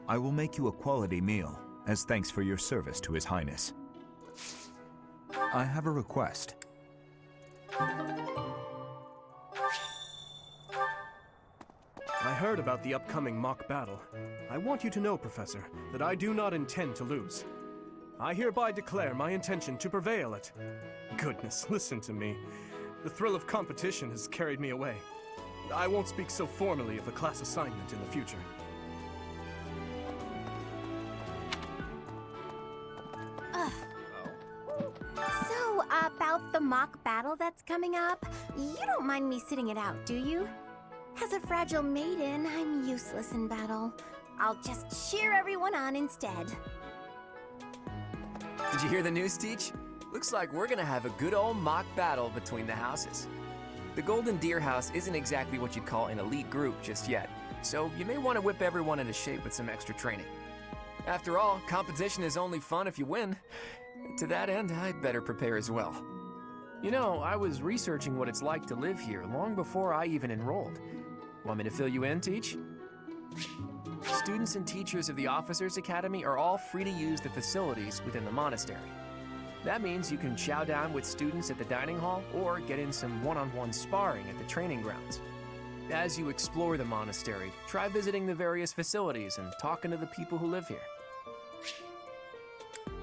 I will make you a quality meal, as thanks for your service to His Highness. I have a request. I heard about the upcoming mock battle. I want you to know, Professor, that I do not intend to lose. I hereby declare my intention to prevail at... Goodness, listen to me. The thrill of competition has carried me away. I won't speak so formally of a class assignment in the future. So, about the mock battle that's coming up, you don't mind me sitting it out, do you? As a fragile maiden, I'm useless in battle. I'll just cheer everyone on instead. Did you hear the news, Teach? Looks like we're gonna have a good old mock battle between the houses. The Golden Deer House isn't exactly what you'd call an elite group just yet, so you may want to whip everyone into shape with some extra training. After all, competition is only fun if you win. To that end, I'd better prepare as well. You know, I was researching what it's like to live here long before I even enrolled. Want me to fill you in, Teach? Students and teachers of the Officers Academy are all free to use the facilities within the monastery. That means you can chow down with students at the dining hall or get in some one-on-one sparring at the training grounds. As you explore the monastery, try visiting the various facilities and talking to the people who live here.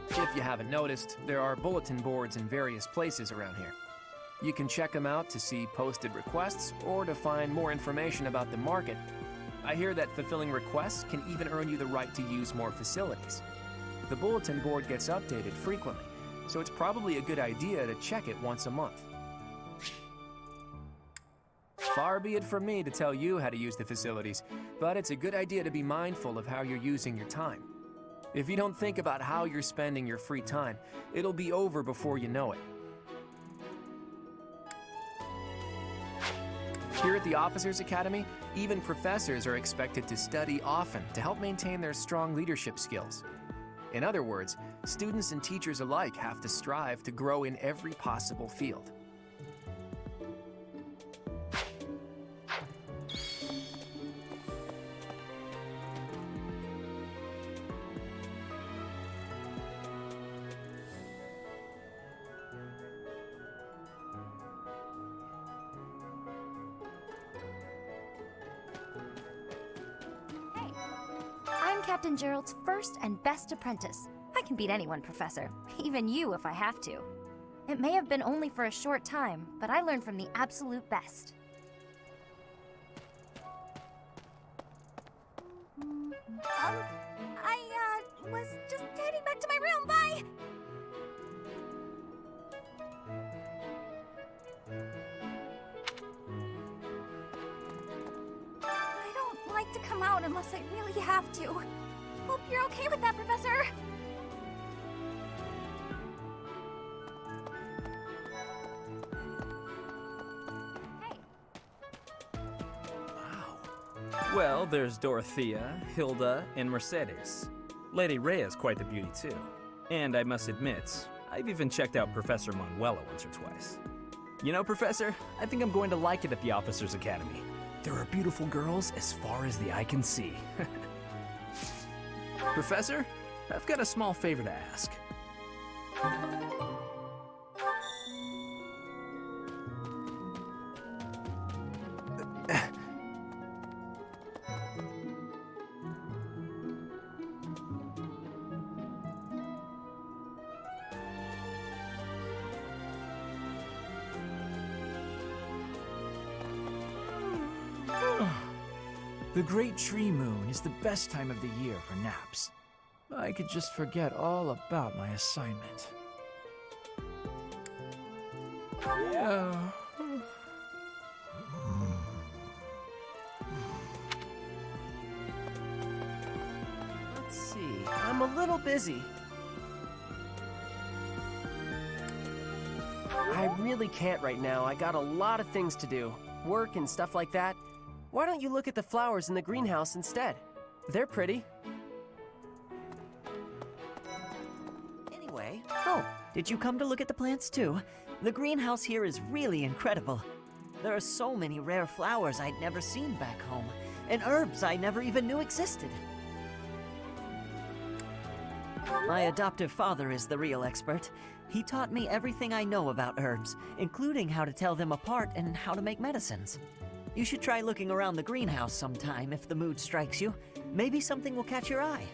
If you haven't noticed, there are bulletin boards in various places around here. You can check them out to see posted requests or to find more information about the market. I hear that fulfilling requests can even earn you the right to use more facilities. The bulletin board gets updated frequently, so it's probably a good idea to check it once a month. Far be it from me to tell you how to use the facilities, but it's a good idea to be mindful of how you're using your time. If you don't think about how you're spending your free time, it'll be over before you know it. Here at the Officers Academy, even professors are expected to study often to help maintain their strong leadership skills. In other words, students and teachers alike have to strive to grow in every possible field. I'm Captain Gerald's first and best apprentice. I can beat anyone, Professor. Even you if I have to. It may have been only for a short time, but I learned from the absolute best. I was just heading back to my room. Bye! I don't like to come out unless I really have to. Hope you're okay with that, Professor. Well, there's Dorothea, Hilda, and Mercedes. Lady Rhea's quite the beauty, too. And I must admit, I've even checked out Professor Manuela once or twice. You know, Professor, I think I'm going to like it at the Officers Academy. There are beautiful girls as far as the eye can see. Professor, I've got a small favor to ask. The Great Tree Moon is the best time of the year for naps. I could just forget all about my assignment. Yeah. Let's see. I'm a little busy. I really can't right now. I got a lot of things to do. Work and stuff like that. Why don't you look at the flowers in the greenhouse instead? They're pretty. Anyway, oh, did you come to look at the plants too? The greenhouse here is really incredible. There are so many rare flowers I'd never seen back home, and herbs I never even knew existed. My adoptive father is the real expert. He taught me everything I know about herbs, including how to tell them apart and how to make medicines. You should try looking around the greenhouse sometime if the mood strikes you. Maybe something will catch your eye.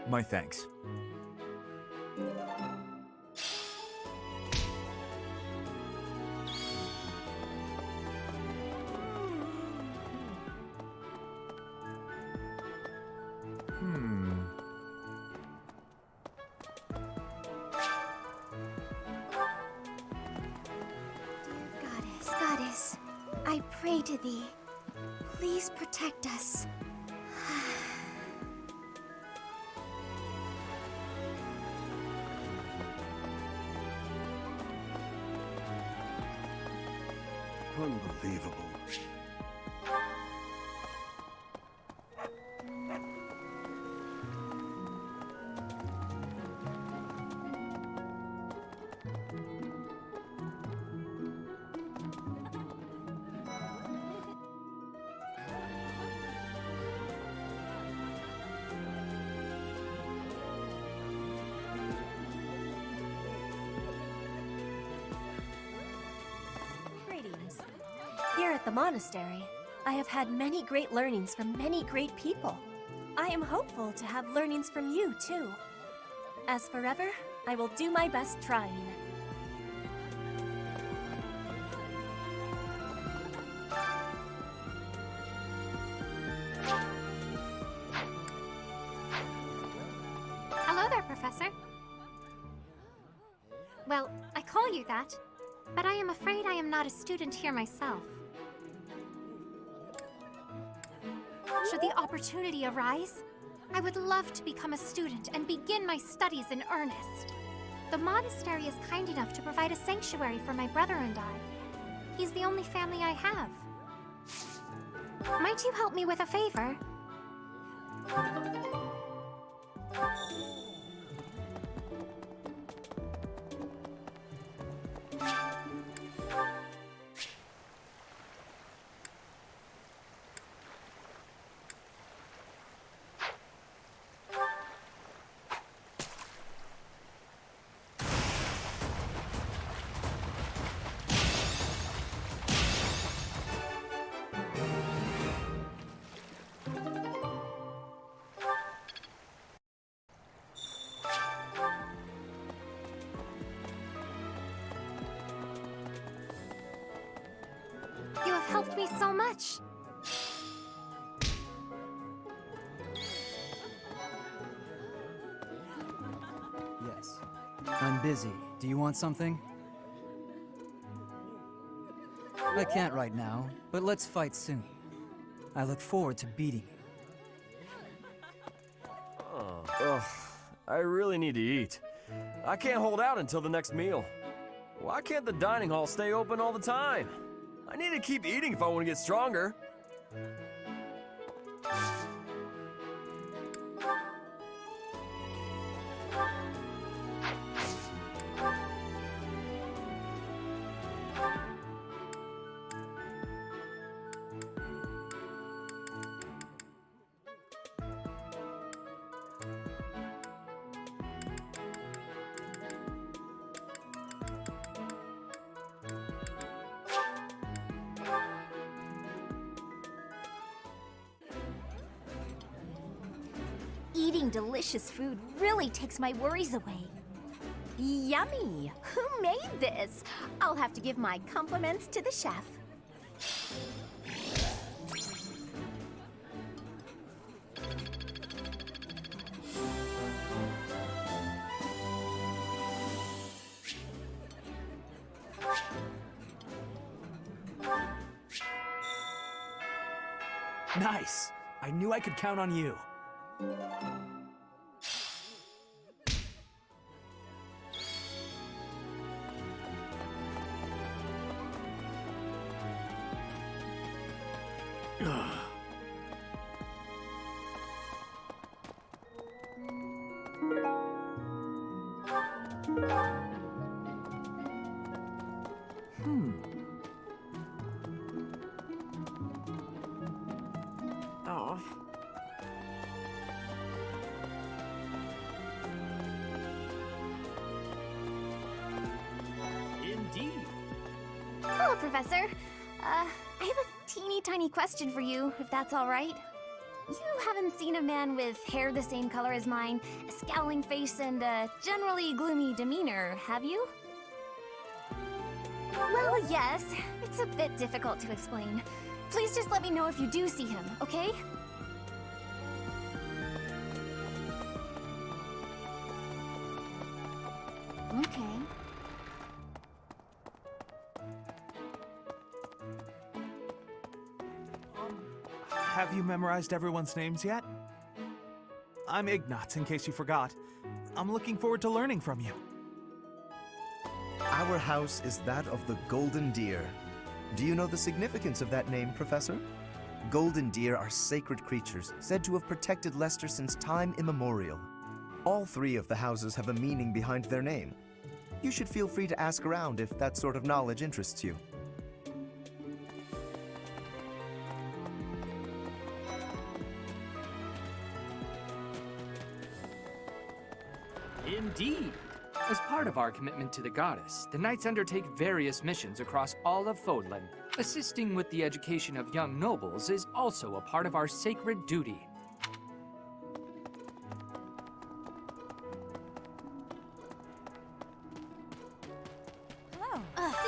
My thanks. Goddess, I pray to thee. Please protect us. Unbelievable. Here at the monastery, I have had many great learnings from many great people. I am hopeful to have learnings from you, too. As forever, I will do my best trying. Hello there, Professor. Well, I call you that, but I am afraid I am not a student here myself. Should the opportunity arise, I would love to become a student and begin my studies in earnest. The monastery is kind enough to provide a sanctuary for my brother and I. He's the only family I have. Might you help me with a favor? helped me so much. Yes. I'm busy. Do you want something? I can't right now, but let's fight soon. I look forward to beating you. Ugh, I really need to eat. I can't hold out until the next meal. Why can't the dining hall stay open all the time? I need to keep eating if I want to get stronger. Eating delicious food really takes my worries away. Yummy! Who made this? I'll have to give my compliments to the chef. Nice! I knew I could count on you. Oh. Indeed. Hello, Professor. I have a teeny tiny question for you, if that's all right. You haven't seen a man with hair the same color as mine, a scowling face, and a generally gloomy demeanor, have you? Well, yes. It's a bit difficult to explain. Please just let me know if you do see him, okay? Okay. Have you memorized everyone's names yet? I'm Ignatz, in case you forgot. I'm looking forward to learning from you. Our house is that of the Golden Deer. Do you know the significance of that name, Professor? Golden deer are sacred creatures, said to have protected Leicester since time immemorial. All three of the houses have a meaning behind their name. You should feel free to ask around if that sort of knowledge interests you. Indeed! As part of our commitment to the goddess, the knights undertake various missions across all of Fodlan. Assisting with the education of young nobles is also a part of our sacred duty. Hello.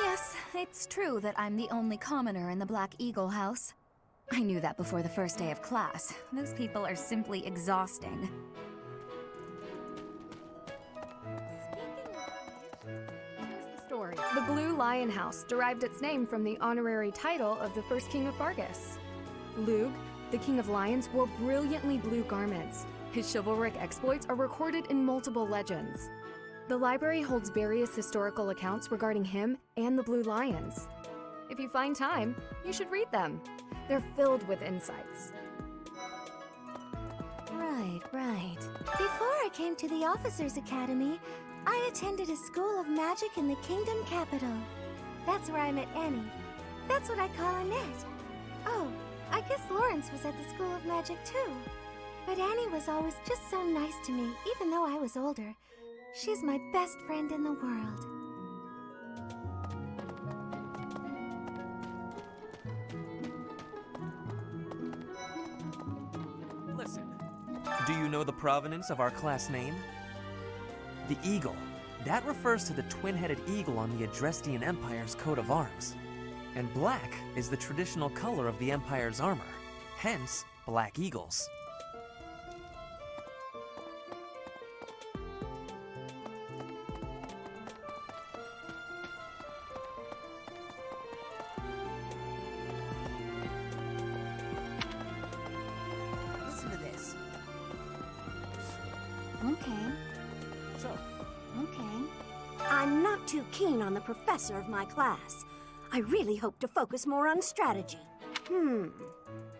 Yes, it's true that I'm the only commoner in the Black Eagle house. I knew that before the first day of class. Those people are simply exhausting. Story. The Blue Lion House derived its name from the honorary title of the first king of Fargus. Lug, the king of lions, wore brilliantly blue garments. His chivalric exploits are recorded in multiple legends. The library holds various historical accounts regarding him and the Blue Lions. If you find time, you should read them. They're filled with insights. Right. Before I came to the Officers' Academy, I attended a school of magic in the kingdom capital. That's where I met Annie. That's what I call Annette. Oh, I guess Lawrence was at the School of Magic too. But Annie was always just so nice to me, even though I was older. She's my best friend in the world. Listen, do you know the provenance of our class name? The eagle. That refers to the twin-headed eagle on the Adrestian Empire's coat of arms. And black is the traditional color of the Empire's armor, hence black eagles. Listen to this. Okay. So, Okay. I'm not too keen on the professor of my class. I really hope to focus more on strategy.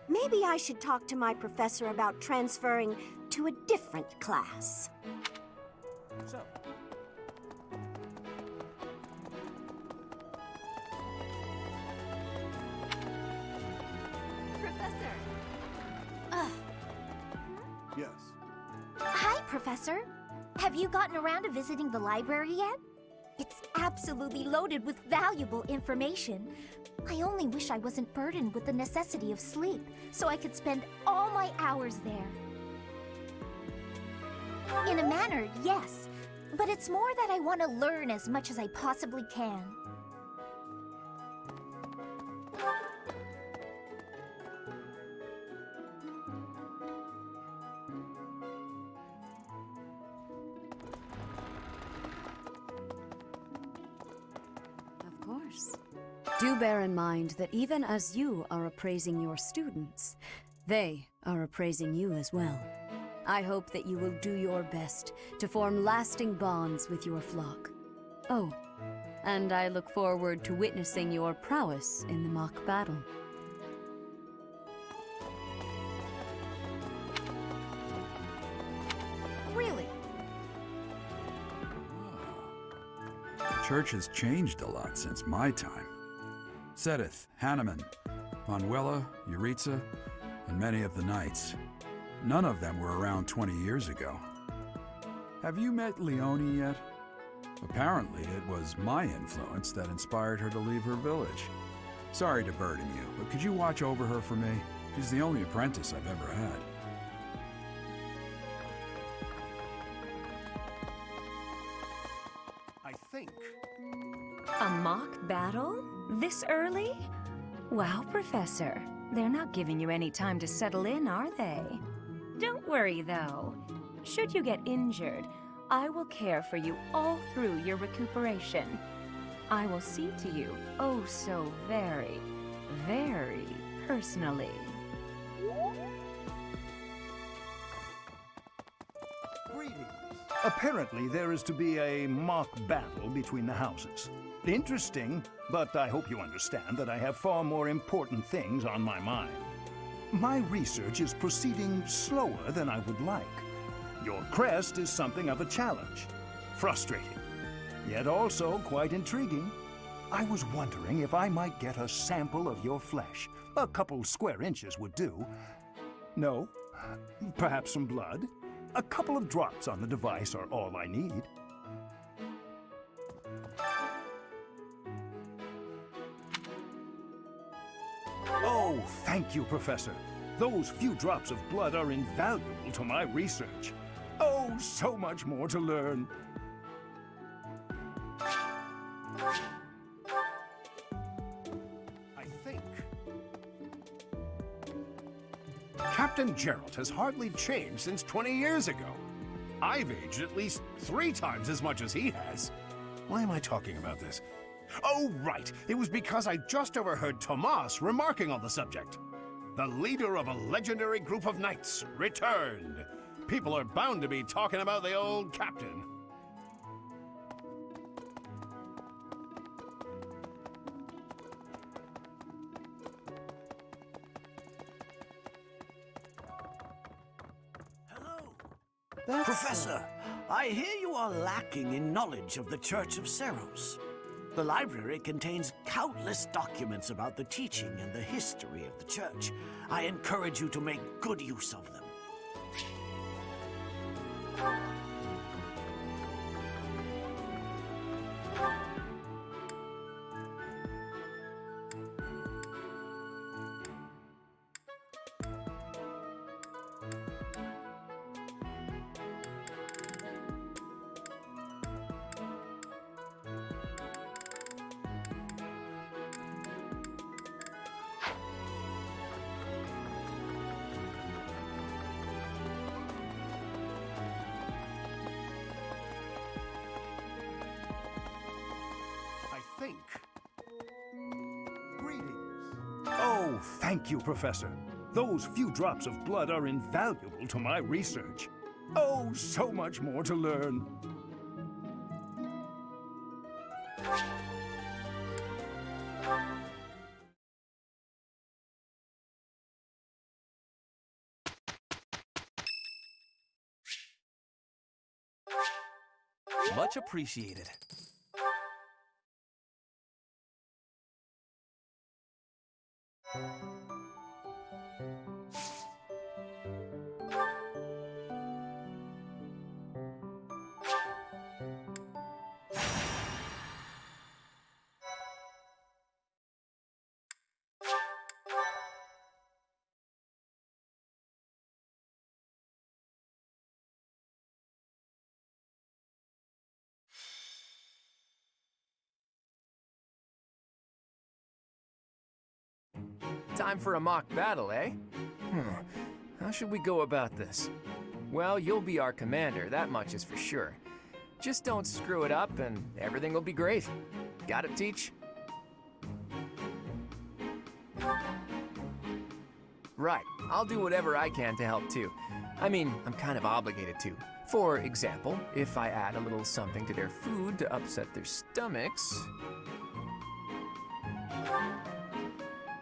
Maybe I should talk to my professor about transferring to a different class. So, Professor. Yes. Hi, Professor. Have you gotten around to visiting the library yet? It's absolutely loaded with valuable information. I only wish I wasn't burdened with the necessity of sleep, so I could spend all my hours there. In a manner, yes. But it's more that I want to learn as much as I possibly can. Of course. Do bear in mind that even as you are appraising your students, they are appraising you as well. I hope that you will do your best to form lasting bonds with your flock. Oh, and I look forward to witnessing your prowess in the mock battle. Really? The church has changed a lot since my time. Sothis, Hanneman, Manuela, Yuritsa, and many of the knights. None of them were around 20 years ago. Have you met Leonie yet? Apparently, it was my influence that inspired her to leave her village. Sorry to burden you, but could you watch over her for me? She's the only apprentice I've ever had. I think. A mock battle? This early? Wow, Professor. They're not giving you any time to settle in, are they? Don't worry, though. Should you get injured, I will care for you all through your recuperation. I will see to you oh so very, very personally. Greetings. Apparently, there is to be a mock battle between the houses. Interesting, but I hope you understand that I have far more important things on my mind. My research is proceeding slower than I would like. Your crest is something of a challenge. Frustrating, yet also quite intriguing. I was wondering if I might get a sample of your flesh. A couple square inches would do. No? Perhaps some blood? A couple of drops on the device are all I need. Oh, thank you, Professor. Those few drops of blood are invaluable to my research. Oh, so much more to learn. I think. Captain Gerald has hardly changed since 20 years ago. I've aged at least 3 times as much as he has. Why am I talking about this? Oh, right. It was because I just overheard Tomas remarking on the subject. The leader of a legendary group of knights returned. People are bound to be talking about the old captain. Professor, I hear you are lacking in knowledge of the Church of Seros. The library contains countless documents about the teaching and the history of the Church. I encourage you to make good use of them. Thank you, Professor. Those few drops of blood are invaluable to my research. Oh, so much more to learn. Much appreciated. Time for a mock battle, eh? How should we go about this? Well, you'll be our commander, that much is for sure. Just don't screw it up and everything will be great. Got it, Teach? Right, I'll do whatever I can to help too. I mean, I'm kind of obligated to. For example, if I add a little something to their food to upset their stomachs...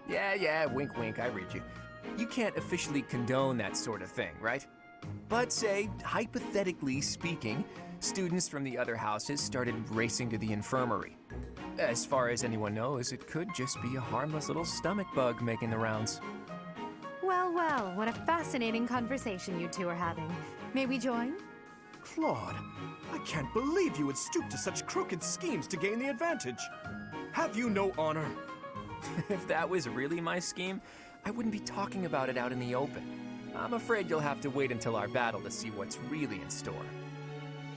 Yeah, wink wink, I read you. You can't officially condone that sort of thing, right? But say, hypothetically speaking, students from the other houses started racing to the infirmary. As far as anyone knows, it could just be a harmless little stomach bug making the rounds. Well, well, what a fascinating conversation you two are having. May we join? Claude, I can't believe you would stoop to such crooked schemes to gain the advantage. Have you no honor? If that was really my scheme, I wouldn't be talking about it out in the open. I'm afraid you'll have to wait until our battle to see what's really in store.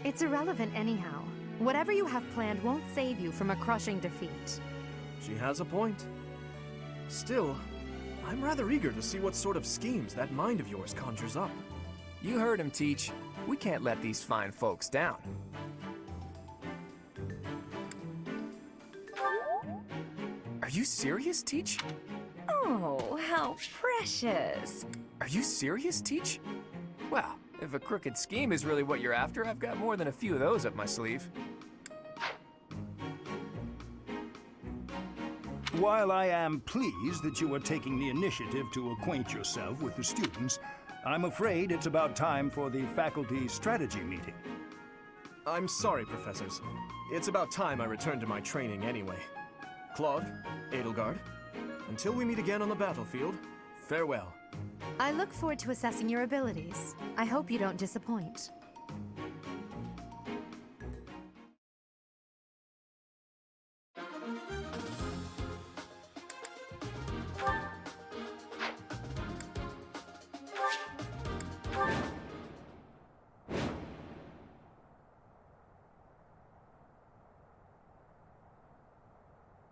It's irrelevant anyhow. Whatever you have planned won't save you from a crushing defeat. She has a point. Still, I'm rather eager to see what sort of schemes that mind of yours conjures up. You heard him, Teach. We can't let these fine folks down. Are you serious, Teach? Oh, how precious. Are you serious, Teach? Well, if a crooked scheme is really what you're after, I've got more than a few of those up my sleeve. While I am pleased that you are taking the initiative to acquaint yourself with the students, I'm afraid it's about time for the faculty strategy meeting. I'm sorry, professors. It's about time I returned to my training anyway. Claude, Edelgard, until we meet again on the battlefield, farewell. I look forward to assessing your abilities. I hope you don't disappoint.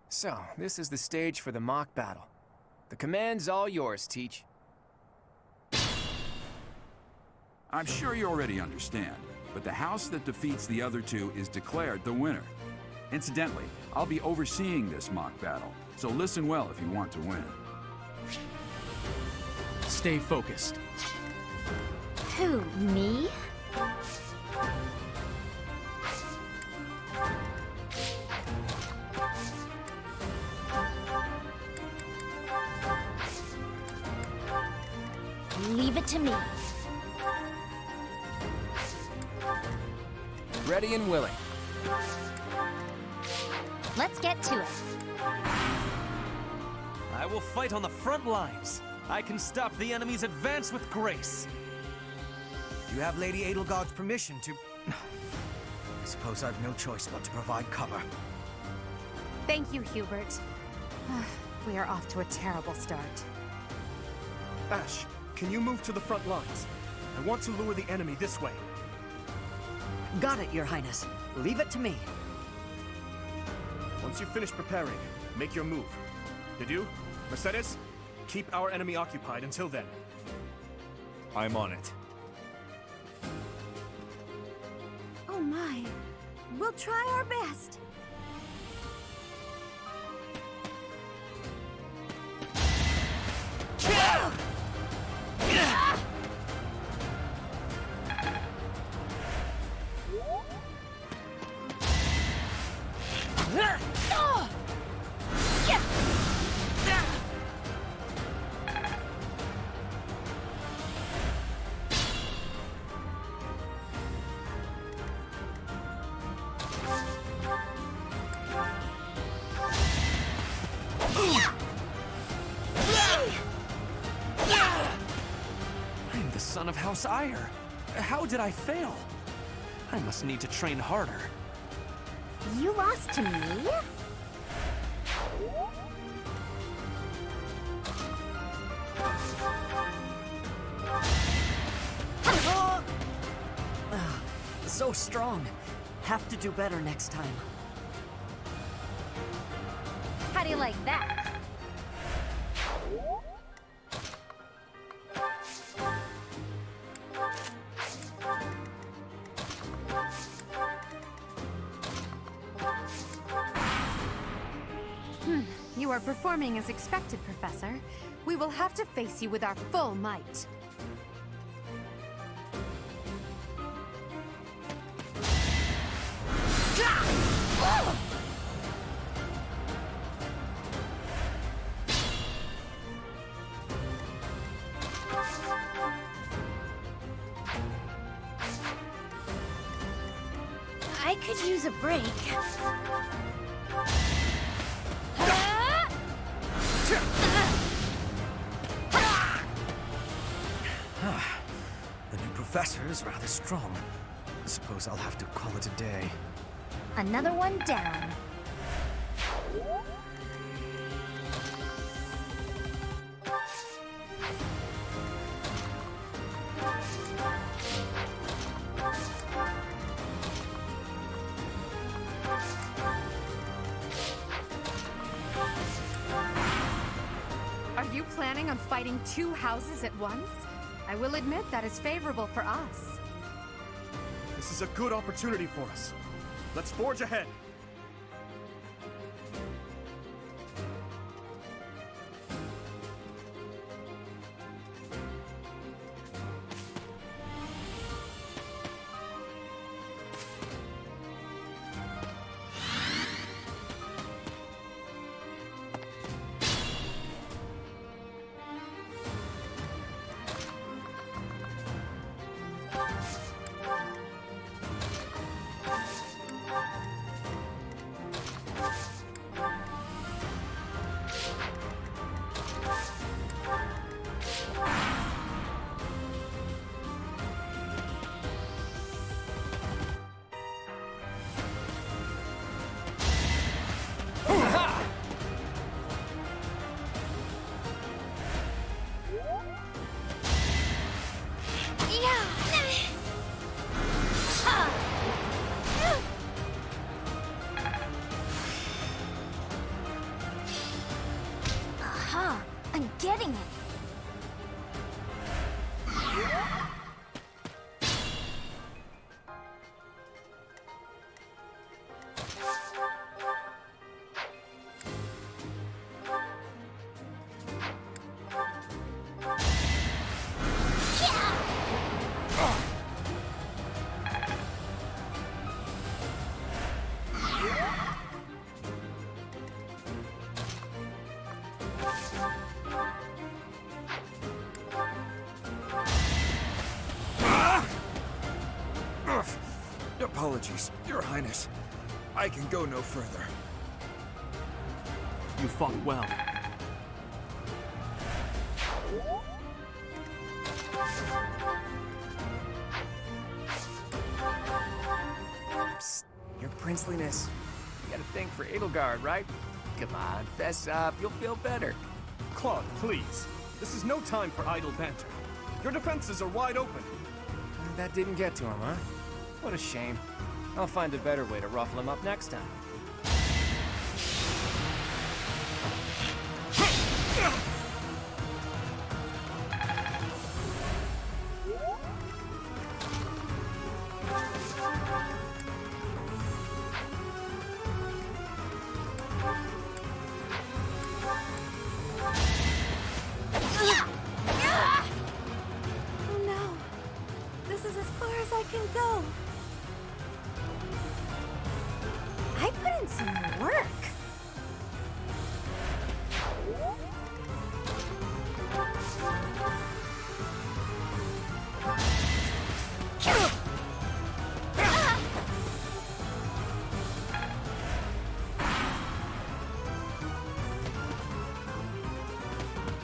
So, this is the stage for the mock battle. The command's all yours, Teach. I'm sure you already understand, but the house that defeats the other two is declared the winner. Incidentally, I'll be overseeing this mock battle, so listen well if you want to win. Stay focused. Who, me? Leave it to me. Ready and willing. Let's get to it. I will fight on the front lines. I can stop the enemy's advance with grace. You have Lady Edelgard's permission to... I suppose I've no choice but to provide cover. Thank you, Hubert. We are off to a terrible start. Ash, can you move to the front lines? I want to lure the enemy this way. Got it, Your Highness. Leave it to me. Once you finish preparing, make your move. Did you? Mercedes? Keep our enemy occupied until then. I'm on it. Oh my. We'll try our best. son of House Ire. How did I fail? I must need to train harder. You lost to me? So strong. Have to do better next time. How do you like that? You are performing as expected, Professor. We will have to face you with our full might. I could use a break. The new professor is rather strong. Suppose I'll have to call it a day. Another one down. Are you planning on fighting two houses at once? I will admit that is favorable for us. This is a good opportunity for us. Let's forge ahead. Aha! I'm getting it! Apologies, Your Highness. I can go no further. You fought well. Psst, Your Princeliness. You got a thing for Edelgard, right? Come on, fess up. You'll feel better. Claude, please. This is no time for idle banter. Your defenses are wide open. That didn't get to him, huh? What a shame. I'll find a better way to ruffle him up next time. Oh no. This is as far as I can go. I put in some work.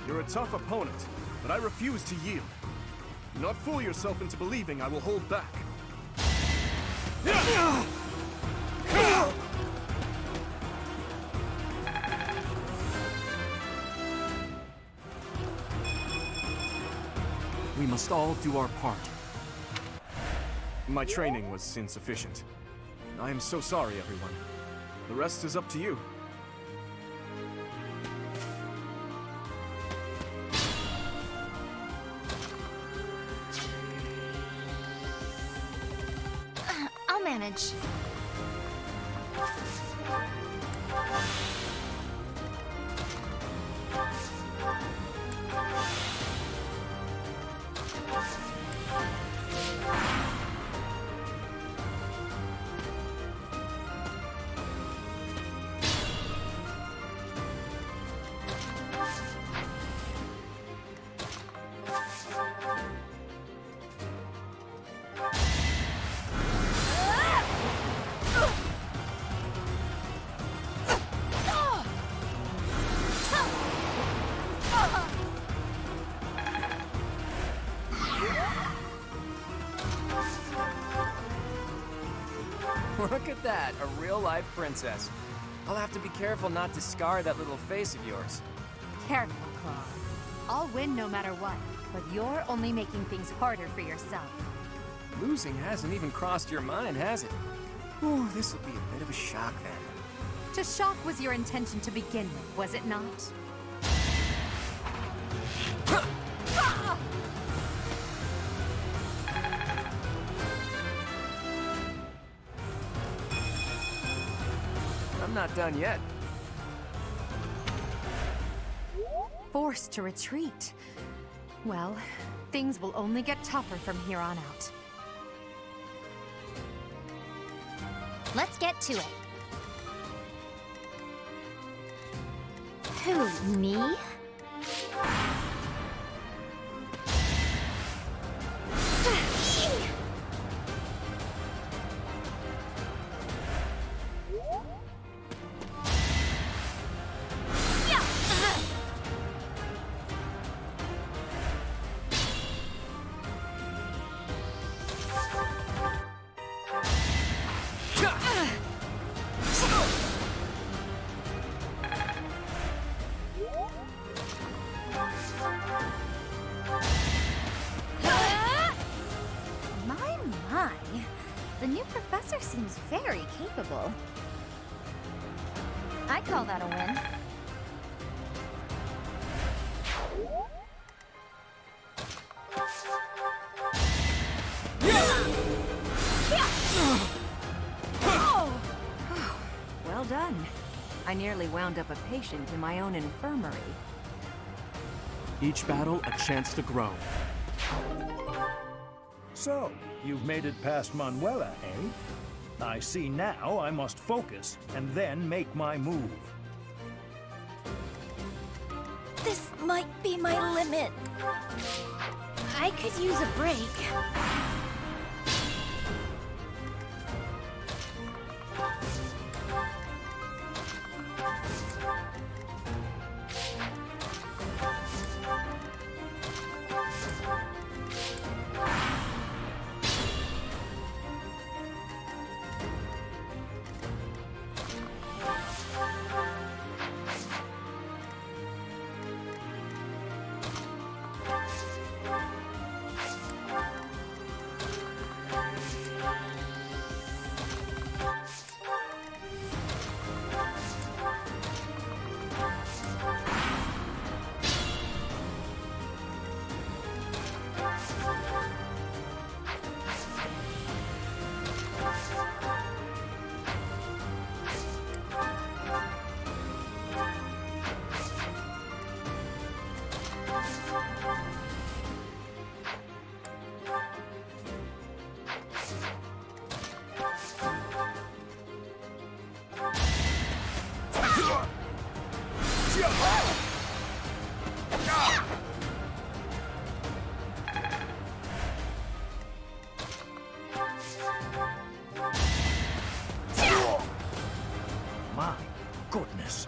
You're a tough opponent, but I refuse to yield. Do not fool yourself into believing I will hold back. We must all do our part. My training was insufficient. I am so sorry, everyone. The rest is up to you. I'll manage. Look at that, a real-life princess. I'll have to be careful not to scar that little face of yours. Careful, Claw. I'll win no matter what, but you're only making things harder for yourself. Losing hasn't even crossed your mind, has it? Ooh, this will be a bit of a shock then. To shock was your intention to begin with, was it not? I'm not done yet. Forced to retreat. Well, things will only get tougher from here on out. Let's get to it. Who, me? The new professor seems very capable. I call that a win. Well done. I nearly wound up a patient in my own infirmary. Each battle a chance to grow. So, you've made it past Manuela, eh? I see now I must focus and then make my move. This might be my limit. I could use a break. My goodness.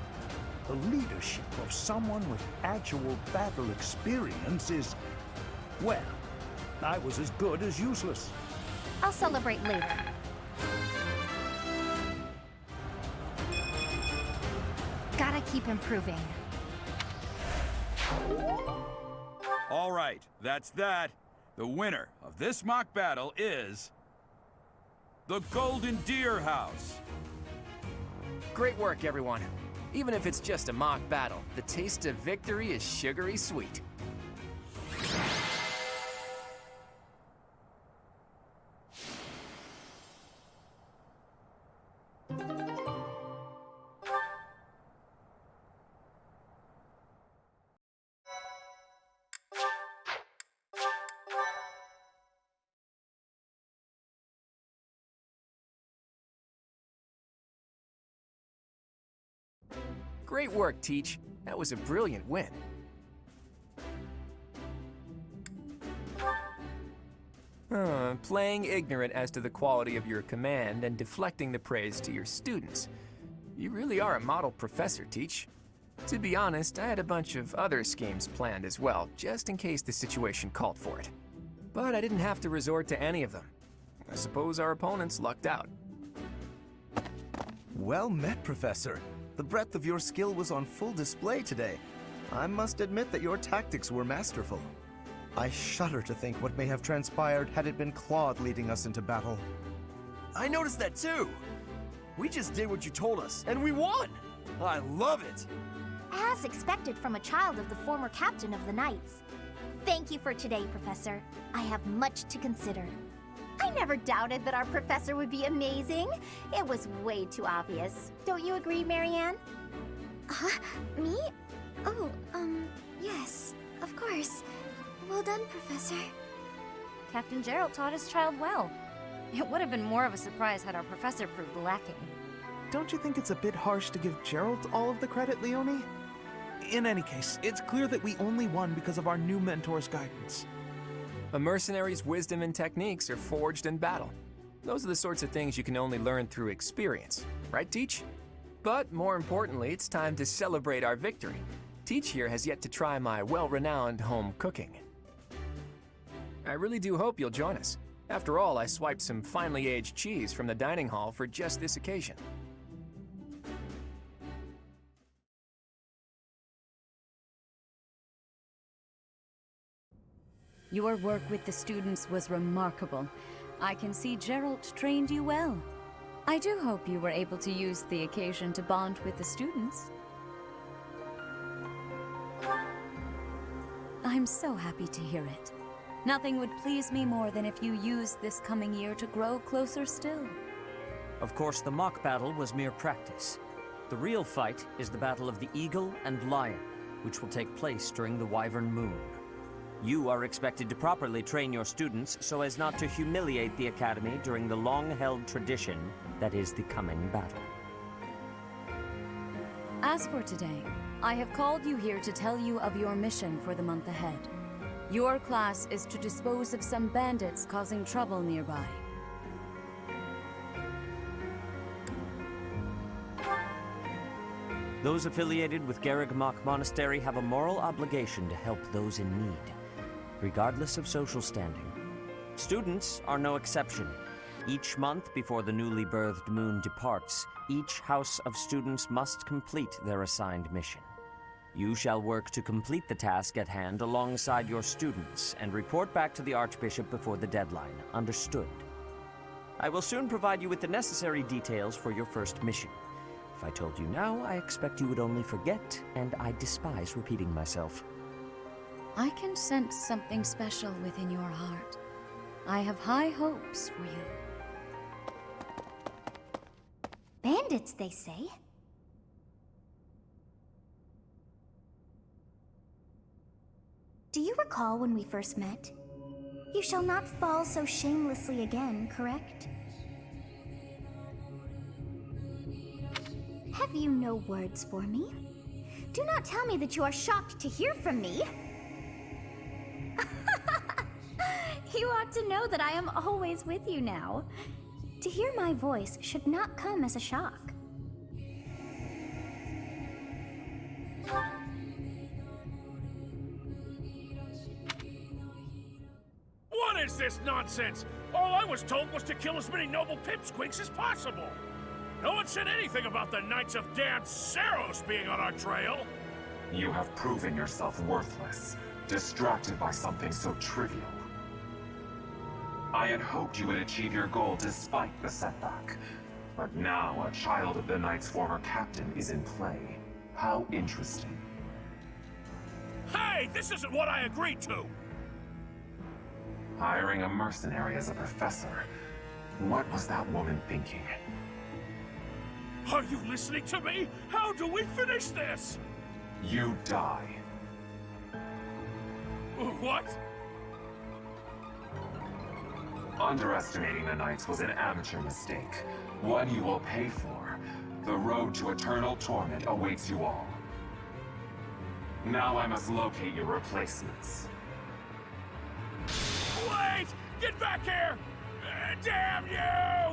The leadership of someone with actual battle experience is, well, I was as good as useless. I'll celebrate later. Gotta keep improving. All right, that's that. The winner of this mock battle is... the Golden Deer House. Great work, everyone. Even if it's just a mock battle, the taste of victory is sugary sweet. Great work, Teach. That was a brilliant win. Playing ignorant as to the quality of your command and deflecting the praise to your students. You really are a model professor, Teach. To be honest, I had a bunch of other schemes planned as well, just in case the situation called for it. But I didn't have to resort to any of them. I suppose our opponents lucked out. Well met, Professor. The breadth of your skill was on full display today. I must admit that your tactics were masterful. I shudder to think what may have transpired had it been Claude leading us into battle. I noticed that too. We just did what you told us, and we won! I love it! As expected from a child of the former captain of the Knights. Thank you for today, Professor. I have much to consider. I never doubted that our professor would be amazing. It was way too obvious. Don't you agree, Marianne? Me? Oh, yes, of course. Well done, Professor. Captain Gerald taught his child well. It would have been more of a surprise had our professor proved lacking. Don't you think it's a bit harsh to give Gerald all of the credit, Leonie? In any case, it's clear that we only won because of our new mentor's guidance. A mercenary's wisdom and techniques are forged in battle. Those are the sorts of things you can only learn through experience, right, Teach? But more importantly, it's time to celebrate our victory. Teach here has yet to try my well-renowned home cooking. I really do hope you'll join us. After all, I swiped some finely aged cheese from the dining hall for just this occasion. Your work with the students was remarkable. I can see Gerald trained you well. I do hope you were able to use the occasion to bond with the students. I'm so happy to hear it. Nothing would please me more than if you used this coming year to grow closer still. Of course, the mock battle was mere practice. The real fight is the Battle of the Eagle and Lion, which will take place during the Wyvern Moon. You are expected to properly train your students so as not to humiliate the Academy during the long-held tradition that is the coming battle. As for today, I have called you here to tell you of your mission for the month ahead. Your class is to dispose of some bandits causing trouble nearby. Those affiliated with Garrigmach Monastery have a moral obligation to help those in need, regardless of social standing. Students are no exception. Each month before the newly birthed moon departs, each house of students must complete their assigned mission. You shall work to complete the task at hand alongside your students and report back to the Archbishop before the deadline. Understood? I will soon provide you with the necessary details for your first mission. If I told you now, I expect you would only forget, and I despise repeating myself. I can sense something special within your heart. I have high hopes for you. Bandits, they say. Do you recall when we first met? You shall not fall so shamelessly again, correct? Have you no words for me? Do not tell me that you are shocked to hear from me. You ought to know that I am always with you now. To hear my voice should not come as a shock. is this nonsense? All I was told was to kill as many noble pipsqueaks as possible. No one said anything about the Knights of Damned Seros being on our trail. You have proven yourself worthless, distracted by something so trivial. I had hoped you would achieve your goal despite the setback. But now a child of the Knight's former captain is in play. How interesting. Hey, this isn't what I agreed to! Hiring a mercenary as a professor. What was that woman thinking? Are you listening to me? How do we finish this? You die. What? Underestimating the Knights was an amateur mistake. One you will pay for. The road to eternal torment awaits you all. Now I must locate your replacements. Wait! Get back here! Damn you!